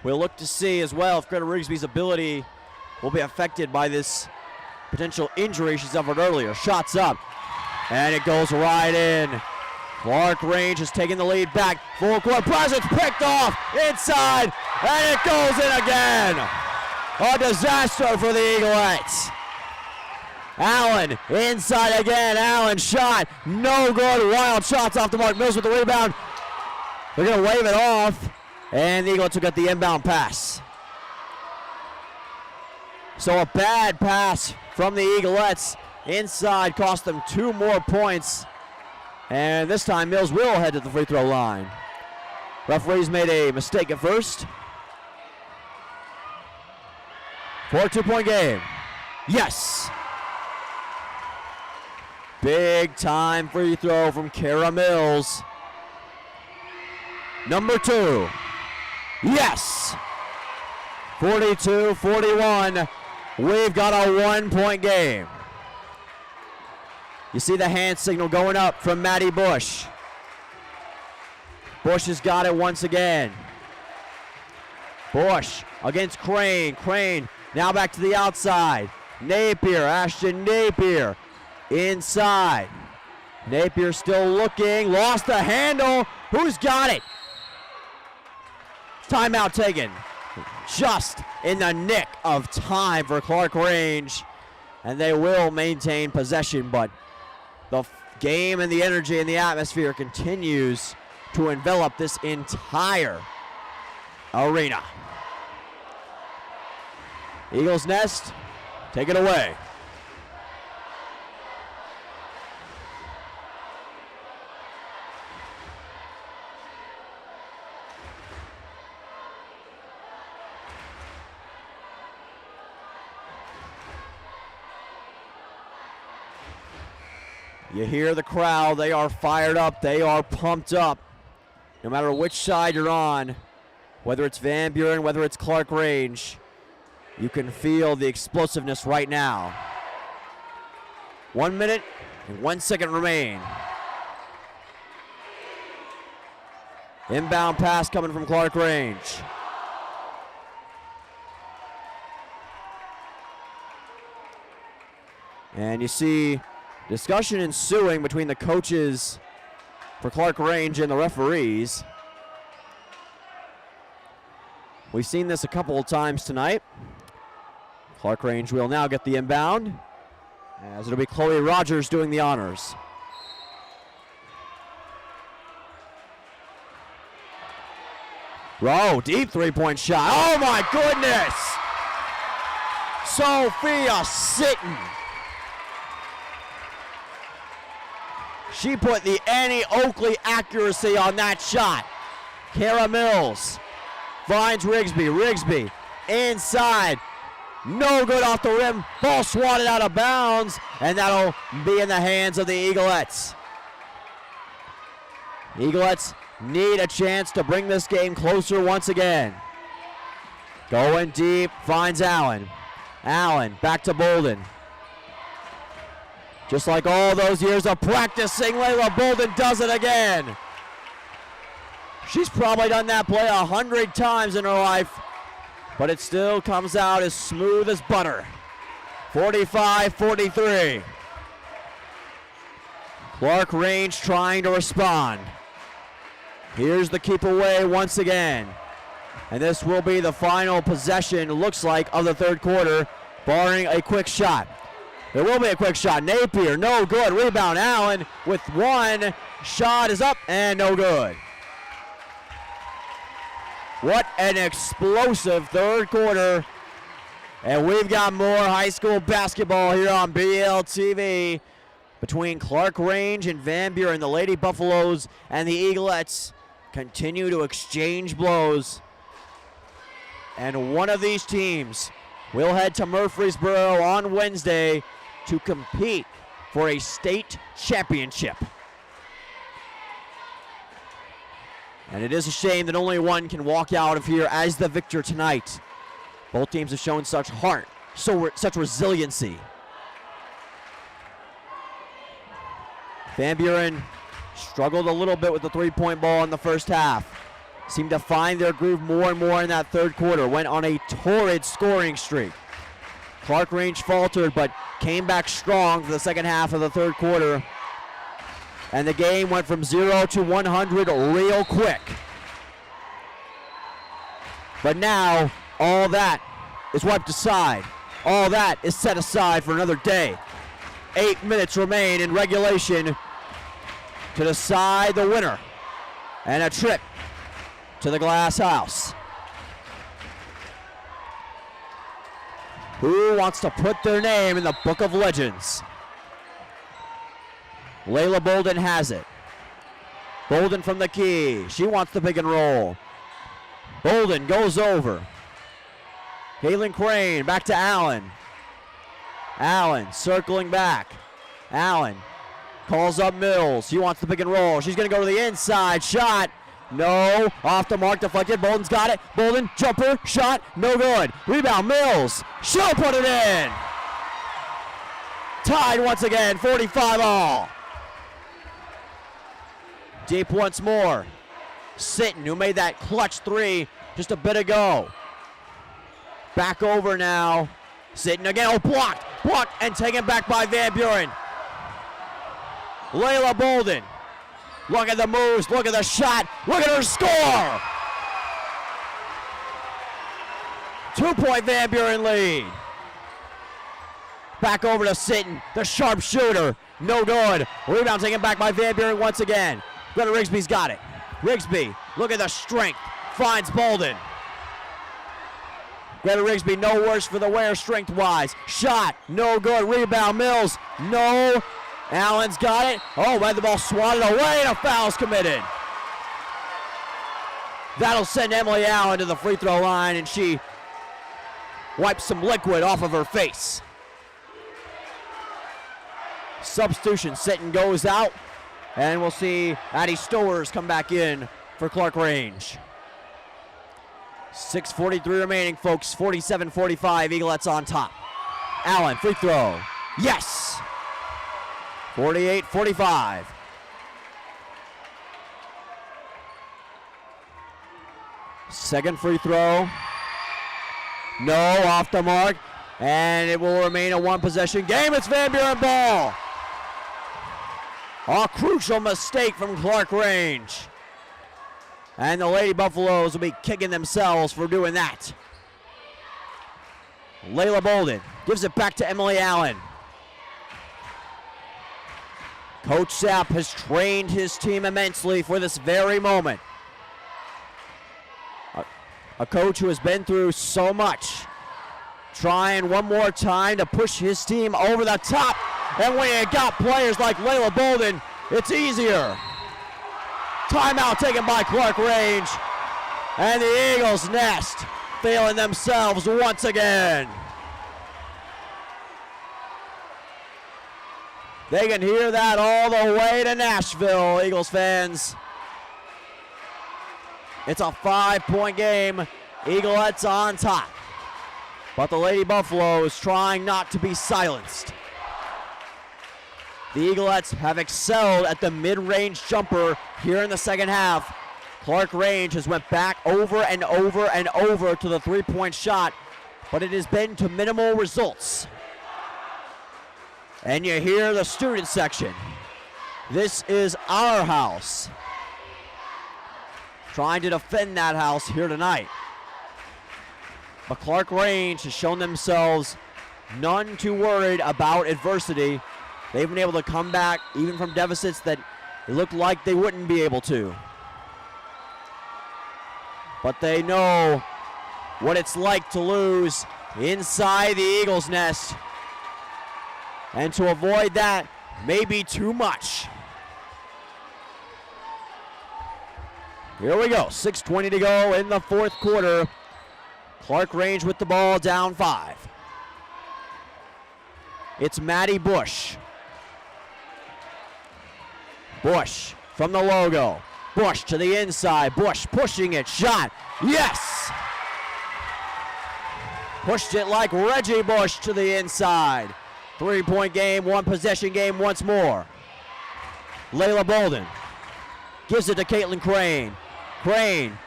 We'll look to see as well if Greta Rigsby's ability will be affected by this potential injury she suffered earlier. Shots up, and it goes right in. Clarkrange has taken the lead back. Full court presence, picked off, inside, and it goes in again. A disaster for the Eaglettes. Allen inside again. Allen shot. No good. Wild shots off the mark. Mills with the rebound. They're going to wave it off. And the Eagles will get the inbound pass. So a bad pass from the Eaglettes. Inside cost them 2 more points. And this time Mills will head to the free throw line. Referees made a mistake at first. For a 2-point game. Yes. Big time free throw from Kara Mills. Number 2. Yes. 42-41. We've got a 1-point game. You see the hand signal going up from Maddie Bush. Bush has got it once again. Bush against Crane. Crane now back to the outside. Napier, Ashton Napier. Inside. Napier still looking. Lost the handle. Who's got it? Timeout taken. Just in the nick of time for Clarkrange. And they will maintain possession, but the game and the energy and the atmosphere continues to envelop this entire arena. Eagles Nest, take it away. You hear the crowd, they are fired up, they are pumped up. No matter which side you're on, whether it's Van Buren, whether it's Clarkrange, you can feel the explosiveness right now. 1 minute and 1 second remain. Inbound pass coming from Clarkrange. And you see discussion ensuing between the coaches for Clarkrange and the referees. We've seen this a couple of times tonight. Clarkrange will now get the inbound, as it'll be Chloe Rogers doing the honors. Rowe, deep three-point shot. Oh my goodness! Sophia Sitton. She put the Annie Oakley accuracy on that shot. Kara Mills finds Rigsby. Rigsby inside. No good off the rim. Ball swatted out of bounds, and that'll be in the hands of the Eaglettes. Eaglettes need a chance to bring this game closer once again. Going deep, finds Allen. Allen back to Bolden. Just like all those years of practicing, Layla Bolden does it again. She's probably done that play 100 times in her life, but it still comes out as smooth as butter. 45-43. Clarkrange trying to respond. Here's the keep away once again. And this will be the final possession, looks like, of the third quarter, barring a quick shot. There will be a quick shot. Napier, no good. Rebound, Allen with one. Shot is up and no good. What an explosive third quarter. And we've got more high school basketball here on BLTV between Clarkrange and Van Buren. The Lady Buffaloes and the Eaglettes continue to exchange blows. And one of these teams will head to Murfreesboro on Wednesday to compete for a state championship. And it is a shame that only one can walk out of here as the victor tonight. Both teams have shown such heart, such resiliency. Van Buren struggled a little bit with the three-point ball in the first half. Seemed to find their groove more and more in that third quarter. Went on a torrid scoring streak. Clarkrange faltered, but came back strong for the second half of the third quarter. And the game went from 0 to 100 real quick. But now, all that is wiped aside. All that is set aside for another day. 8 minutes remain in regulation to decide the winner. And a trip to the Glass House. Who wants to put their name in the Book of Legends? Layla Bolden has it. Bolden from the key. She wants the pick and roll. Bolden goes over. Kaylin Crane back to Allen. Allen circling back. Allen calls up Mills. She wants the pick and roll. She's going to go to the inside. Shot. No, off the mark, deflected. Bolden's got it. Bolden, jumper, shot, no good. Rebound, Mills. She'll put it in. Tied once again, 45 all. Deep once more. Sitton, who made that clutch three just a bit ago. Back over now. Sitton again, oh, blocked, and taken back by Van Buren. Layla Bolden. Look at the moves, look at the shot, look at her score! 2-point Van Buren lead. Back over to Sitton, the sharpshooter. No good. Rebound taken back by Van Buren once again. Greta Rigsby's got it. Rigsby, look at the strength. Finds Bolden. Greta Rigsby, no worse for the wear strength-wise. Shot, no good. Rebound, Mills, no. Allen's got it. Oh, had the ball swatted away and a foul's committed. That'll send Emily Allen to the free throw line, and she wipes some liquid off of her face. Substitution, Sitton goes out, and we'll see Addie Stowers come back in for Clarkrange. 6:43 remaining, folks. 47-45, Eaglettes on top. Allen, free throw. Yes! 48-45. Second free throw. No, off the mark. And it will remain a one-possession game. It's Van Buren ball. A crucial mistake from Clarkrange. And the Lady Buffaloes will be kicking themselves for doing that. Layla Bolden gives it back to Emily Allen. Coach Sapp has trained his team immensely for this very moment. A coach who has been through so much. Trying one more time to push his team over the top. And when you got players like Layla Bolden, it's easier. Timeout taken by Clarkrange. And the Eagles Nest failing themselves once again. They can hear that all the way to Nashville, Eagles fans. It's a 5-point game. Eaglettes on top. But the Lady Buffaloes trying not to be silenced. The Eaglettes have excelled at the mid-range jumper here in the second half. Clarkrange has went back over and over and over to the three-point shot, but it has been to minimal results. And you hear the student section. This is our house. Trying to defend that house here tonight. But Clarkrange has shown themselves none too worried about adversity. They've been able to come back even from deficits that it looked like they wouldn't be able to. But they know what it's like to lose inside the Eagles' nest. And to avoid that may be too much. Here we go, 6:20 to go in the fourth quarter. Clarkrange with the ball, down 5. It's Maddie Bush. Bush from the logo. Bush to the inside. Bush pushing it. Shot. Yes! Pushed it like Reggie Bush to the inside. 3-point game, one-possession game once more. Layla Bolden gives it to Caitlin Crane. Crane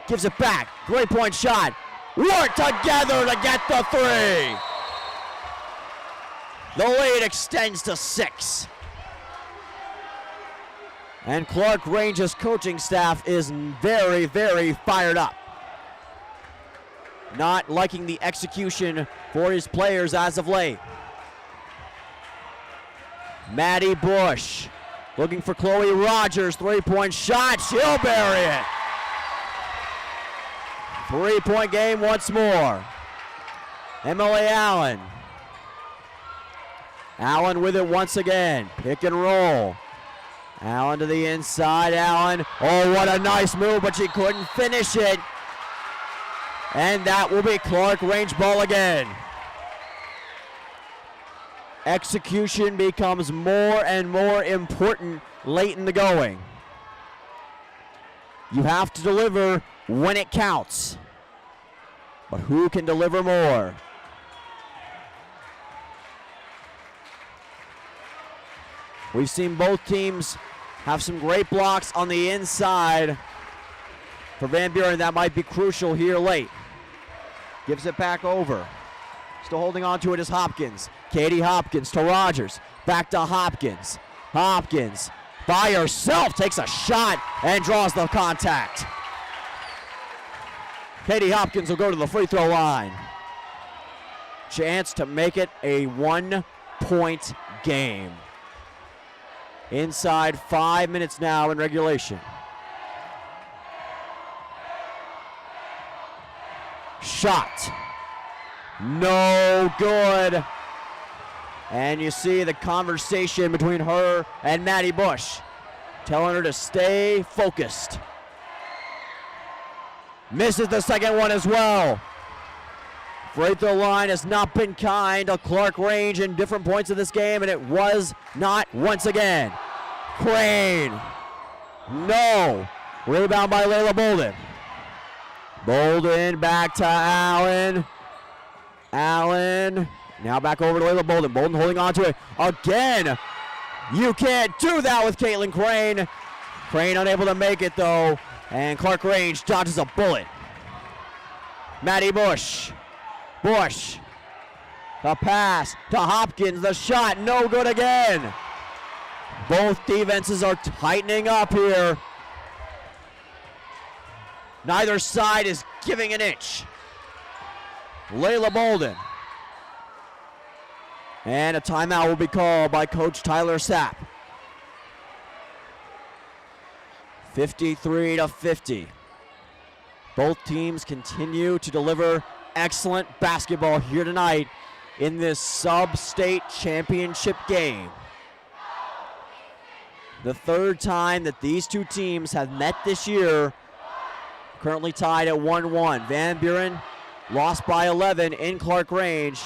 gives it back. 3-point shot. Work together to get the 3. The lead extends to 6. And Clarkrange's coaching staff is very, very fired up. Not liking the execution for his players as of late. Maddie Bush looking for Chloe Rogers. 3-point shot. She'll bury it. 3-point game once more. Emily Allen. Allen with it once again. Pick and roll. Allen to the inside. Allen. Oh, what a nice move, but she couldn't finish it. And that will be Clarkrange ball again. Execution becomes more and more important late in the going. You have to deliver when it counts. But who can deliver more? We've seen both teams have some great blocks on the inside. For Van Buren, that might be crucial here late. Gives it back over. Still holding on to it is Hopkins. Katie Hopkins to Rogers. Back to Hopkins. Hopkins by herself takes a shot and draws the contact. Katie Hopkins will go to the free throw line. Chance to make it a 1-point game. Inside 5 minutes now in regulation. Shot. No good. And you see the conversation between her and Maddie Bush, telling her to stay focused. Misses the second one as well. Free throw line has not been kind to Clarkrange in different points of this game, and it was not once again. Crane. No. Rebound by Layla Bolden. Bolden back to Allen. Allen. Now back over to Layla Bolden. Bolden holding on to it again. You can't do that with Caitlin Crane. Crane unable to make it though. And Clarkrange dodges a bullet. Maddie Bush. Bush. The pass to Hopkins. The shot no good again. Both defenses are tightening up here. Neither side is giving an inch. Layla Bolden. And a timeout will be called by Coach Tyler Sapp. 53-50. Both teams continue to deliver excellent basketball here tonight in this sub-state championship game. The third time that these two teams have met this year, currently tied at 1-1. Van Buren lost by 11 in Clarkrange,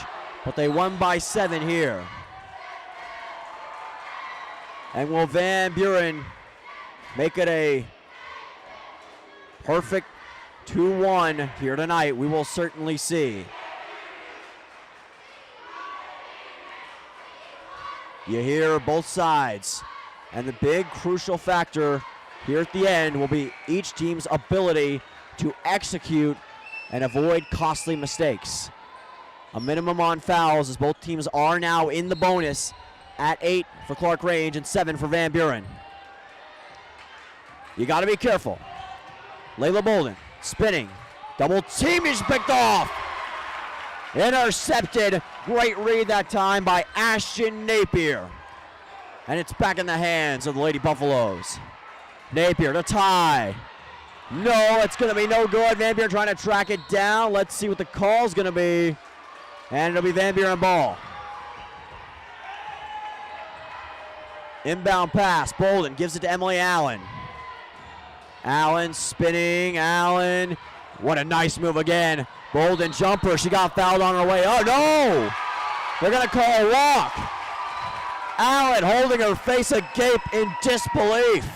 but they won by 7 here. And will Van Buren make it a perfect 2-1 here tonight? We will certainly see. You hear both sides, and the big crucial factor here at the end will be each team's ability to execute and avoid costly mistakes. A minimum on fouls, as both teams are now in the bonus at 8 for Clarkrange and 7 for Van Buren. You got to be careful. Layla Bolden spinning. Double team is picked off. Intercepted. Great read that time by Ashton Napier. And it's back in the hands of the Lady Buffaloes. Napier to tie. No, it's going to be no good. Van Buren trying to track it down. Let's see what the call's going to be. And it'll be Van Buren ball. Inbound pass. Bolden gives it to Emily Allen. Allen spinning. Allen. What a nice move again. Bolden jumper. She got fouled on her way. Oh, no. They're going to call a walk. Allen holding her face agape in disbelief.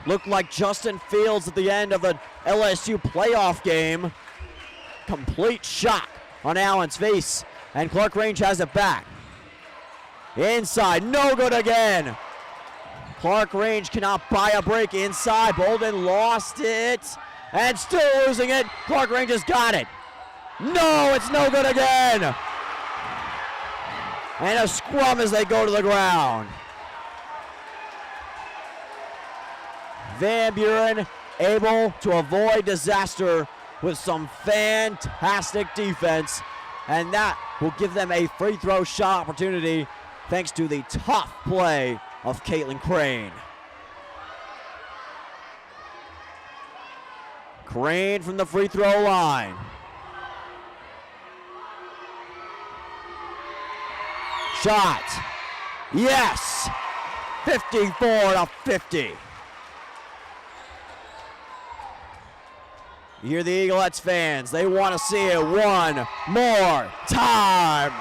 Looked like Justin Fields at the end of an LSU playoff game. Complete shock on Allen's face, and Clarkrange has it back. Inside, no good again. Clarkrange cannot buy a break inside. Bolden lost it, and still losing it. Clarkrange has got it. No, it's no good again. And a scrum as they go to the ground. Van Buren able to avoid disaster with some fantastic defense, and that will give them a free throw shot opportunity thanks to the tough play of Caitlin Crane. Crane from the free throw line. Shot. Yes. 54-50. You hear the Eaglettes fans. They want to see it one more time.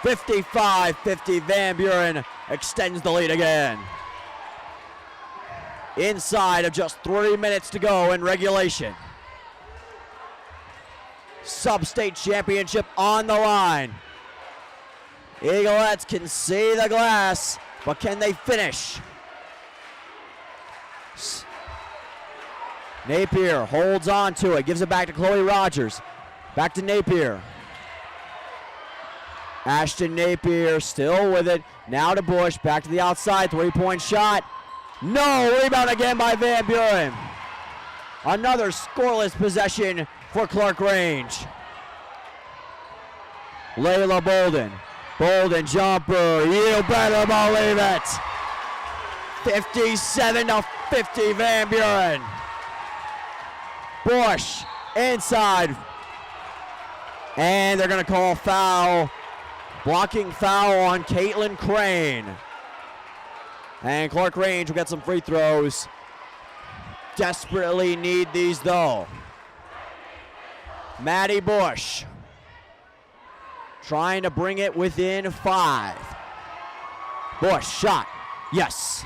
55-50. Van Buren extends the lead again. Inside of just 3 minutes to go in regulation. Sub-state championship on the line. Eaglettes can see the glass, but can they finish? Napier holds on to it, gives it back to Chloe Rogers. Back to Napier. Ashton Napier still with it. Now to Bush, back to the outside, 3-point shot. No, rebound again by Van Buren. Another scoreless possession for Clarkrange. Layla Bolden. Bolden jumper, you better believe it. 57-50 Van Buren. Bush inside. And they're gonna call foul. Blocking foul on Caitlin Crane. And Clarkrange will get some free throws. Desperately need these though. Maddie Bush trying to bring it within 5. Bush shot, yes.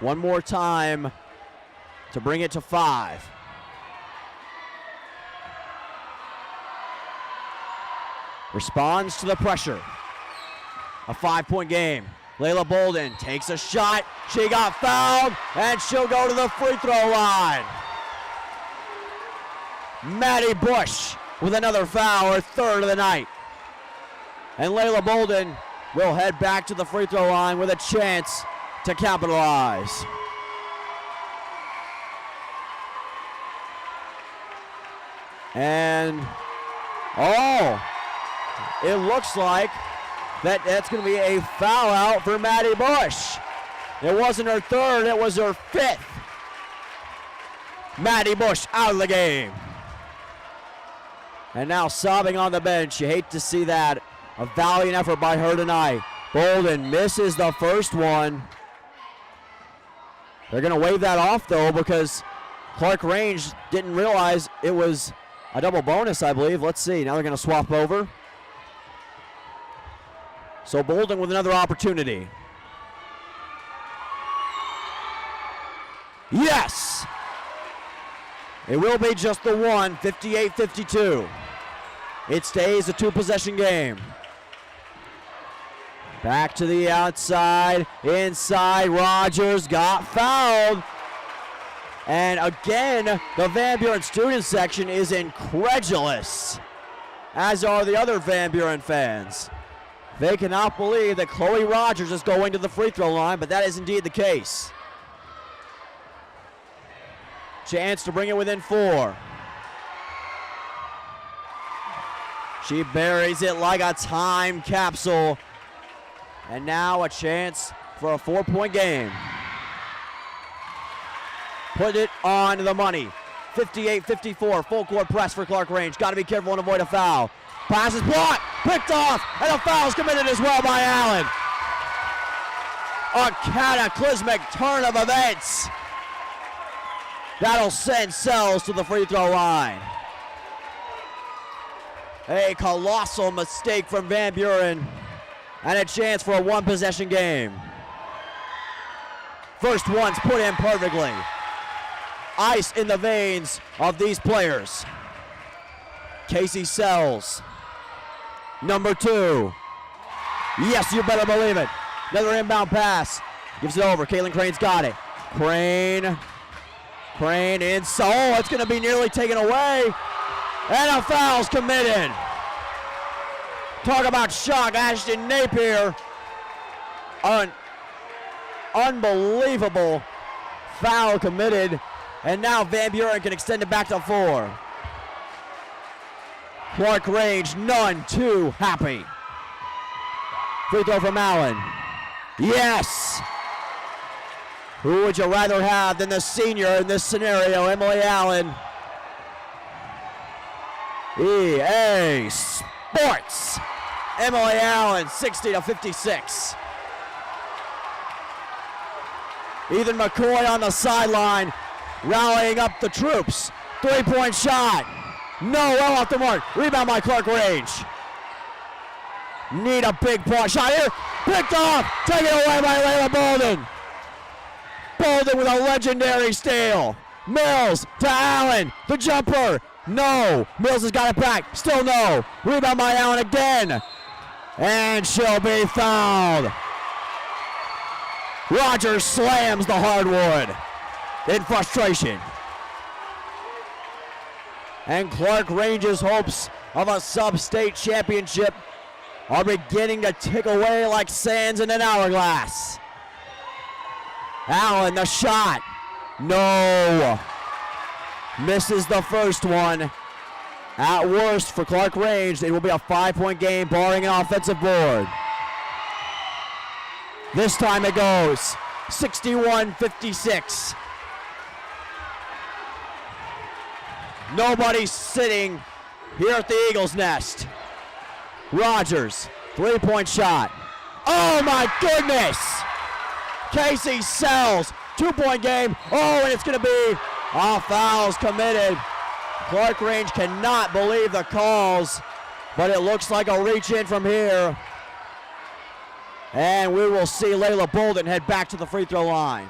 One more time to bring it to 5. Responds to the pressure. A 5-point game. Layla Bolden takes a shot. She got fouled, and she'll go to the free throw line. Maddie Bush with another foul, her 3rd of the night. And Layla Bolden will head back to the free throw line with a chance to capitalize. And, it looks like that's going to be a foul out for Maddie Bush. It wasn't her 3rd, it was her 5th. Maddie Bush out of the game. And now sobbing on the bench. You hate to see that. A valiant effort by her tonight. Bolden misses the first one. They're going to wave that off though because Clarkrange didn't realize it was a double bonus, I believe. Let's see. Now they're going to swap over. So Bolden with another opportunity. Yes! It will be just the one, 58-52. It stays a 2-possession game. Back to the outside, inside, Rogers got fouled. And again, the Van Buren student section is incredulous, as are the other Van Buren fans. They cannot believe that Chloe Rogers is going to the free throw line, but that is indeed the case. Chance to bring it within 4. She buries it like a time capsule. And now a chance for a 4-point game. Put it on the money. 58-54, full court press for Clarkrange. Got to be careful and avoid a foul. Pass is blocked, picked off, and a foul is committed as well by Allen. A cataclysmic turn of events. That'll send Sells to the free throw line. A colossal mistake from Van Buren, and a chance for a 1-possession game. First one's put in perfectly. Ice in the veins of these players. Casey Sells, number 2. Yes, you better believe it. Another inbound pass. Gives it over. Caitlin Crane's got it. Crane in. Oh, it's going to be nearly taken away. And a foul's committed. Talk about shock. Ashton Napier. Unbelievable foul committed. And now Van Buren can extend it back to 4. Clarkrange, none too happy. Free throw from Allen. Yes! Who would you rather have than the senior in this scenario, Emily Allen? EA Sports. Emily Allen, 60-56. Ethan McCoy on the sideline, rallying up the troops. 3-point shot. No, well off the mark. Rebound by Clarkrange. Need a big point shot here. Picked off. Taken away by Layla Bolden. Bolden with a legendary steal. Mills to Allen. The jumper. No. Mills has got it back. Still no. Rebound by Allen again. And she'll be fouled. Rogers slams the hardwood in frustration. And Clarkrange's hopes of a sub-state championship are beginning to tick away like sands in an hourglass. Allen, the shot. No. Misses the first one. At worst for Clarkrange, it will be a 5-point game barring an offensive board. This time it goes 61-56. Nobody's sitting here at the Eagles' nest. Rogers, 3-point shot. Oh my goodness! Casey Sells, 2-point game. Oh, and it's gonna be fouls committed. Clarkrange cannot believe the calls, but it looks like a reach in from here. And we will see Layla Bolden head back to the free throw line.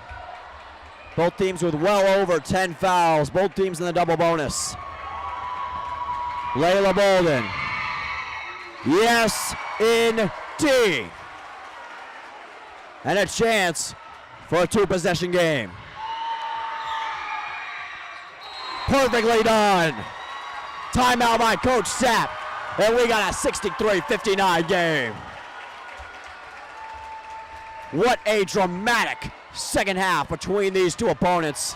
Both teams with well over 10 fouls, both teams in the double bonus. Layla Bolden. Yes, indeed. And a chance for a 2-possession game. Perfectly done. Timeout by Coach Sapp. And we got a 63-59 game. What a dramatic second half between these two opponents.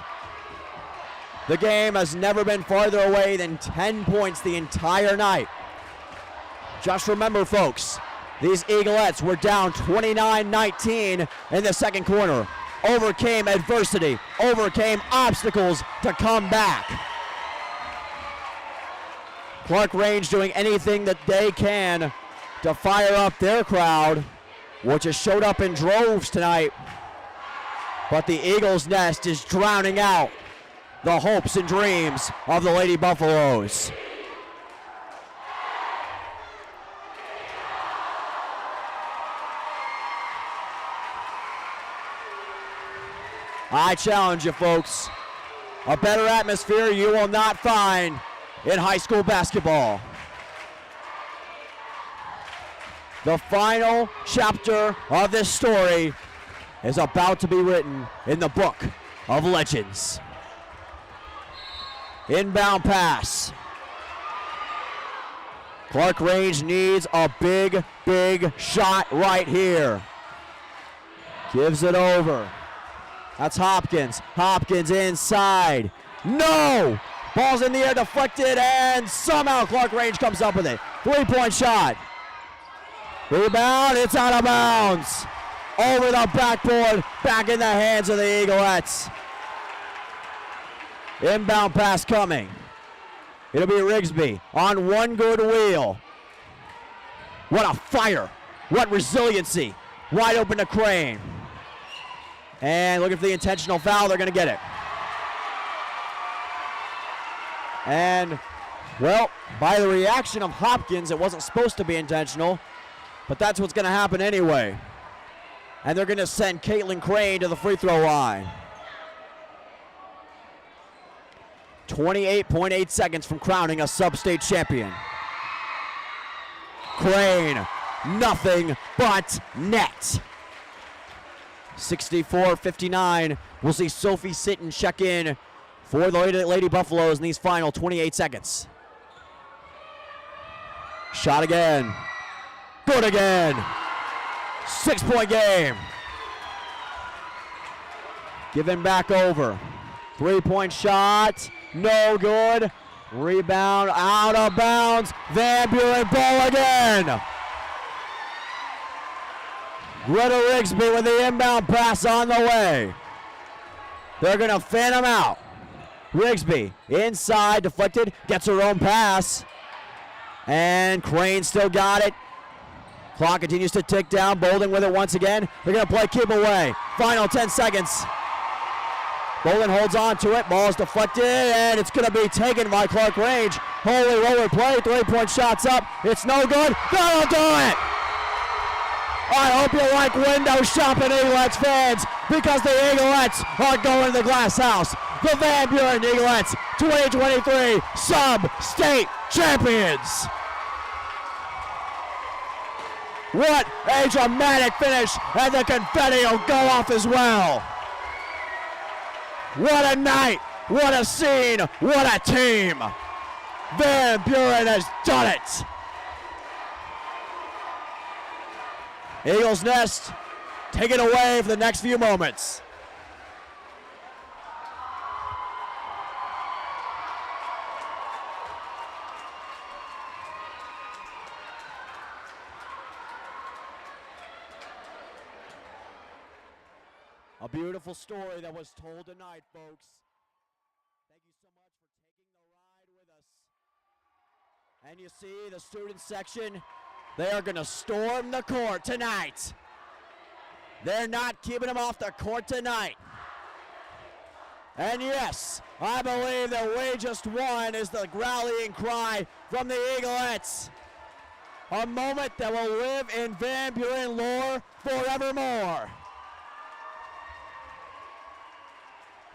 The game has never been farther away than 10 points the entire night. Just remember, folks, these Eaglettes were down 29-19 in the second quarter. Overcame adversity, overcame obstacles to come back. Clarkrange doing anything that they can to fire up their crowd, which has showed up in droves tonight. But the Eagles' nest is drowning out the hopes and dreams of the Lady Buffaloes. I challenge you, folks. A better atmosphere you will not find in high school basketball. The final chapter of this story is about to be written in the book of legends. Inbound pass. Clarkrange needs a big, big shot right here. Gives it over. That's Hopkins. Hopkins inside. No! Ball's in the air, deflected, and somehow Clarkrange comes up with it. 3-point shot. Rebound, it's out of bounds. Over the backboard, back in the hands of the Eaglettes. Inbound pass coming. It'll be Rigsby on one good wheel. What a fire. What resiliency. Wide open to Crane. And looking for the intentional foul, they're going to get it. And, well, by the reaction of Hopkins, it wasn't supposed to be intentional, but that's what's going to happen anyway. And they're going to send Caitlin Crane to the free throw line. 28.8 seconds from crowning a sub-state champion. Crane, nothing but net. 64-59. We'll see Sophie Sitton check in for the Lady Buffaloes in these final 28 seconds. Shot again. Good again. 6-point game. Given back over. 3-point shot. No good. Rebound out of bounds. Van Buren ball again. Greta Rigsby with the inbound pass on the way. They're going to fan him out. Rigsby inside, deflected, gets her own pass. And Crane still got it. Clock continues to tick down. Bolden with it once again. They're going to play keep away. Final 10 seconds. Bolden holds on to it. Ball's deflected, and it's going to be taken by Clarkrange. Holy roller play. 3-point shots up. It's no good. That'll do it. I hope you like window shopping, Eaglettes fans, because the Eaglettes are going to the glass house. The Van Buren Eaglettes, 2023 Sub-State Champions. What a dramatic finish, and the confetti will go off as well. What a night, what a scene, what a team. Van Buren has done it. Eagles Nest, take it away for the next few moments. A beautiful story that was told tonight, folks. Thank you so much for taking the ride with us. And you see the student section, they are going to storm the court tonight. They're not keeping them off the court tonight. And yes, I believe that we just won is the rallying cry from the Eaglettes. A moment that will live in Van Buren lore forevermore.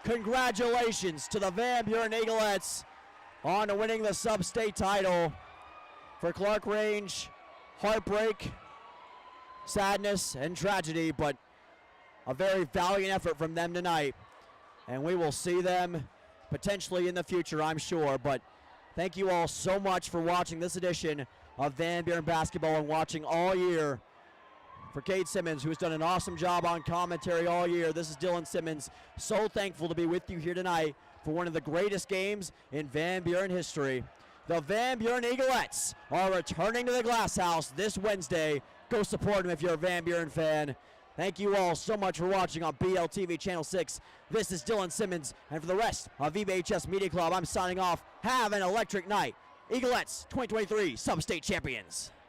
Congratulations to the Van Buren Eaglettes on winning the sub-state title. For Clarkrange, heartbreak, sadness, and tragedy, but a very valiant effort from them tonight. And we will see them potentially in the future, I'm sure. But thank you all so much for watching this edition of Van Buren Basketball and watching all year. For Cade Simmons, who has done an awesome job on commentary all year, this is Dylan Simmons. So thankful to be with you here tonight for one of the greatest games in Van Buren history. The Van Buren Eaglettes are returning to the Glass House this Wednesday. Go support them if you're a Van Buren fan. Thank you all so much for watching on BLTV Channel 6. This is Dylan Simmons, and for the rest of VBHS Media Club, I'm signing off. Have an electric night. Eaglettes 2023 Sub-State Champions.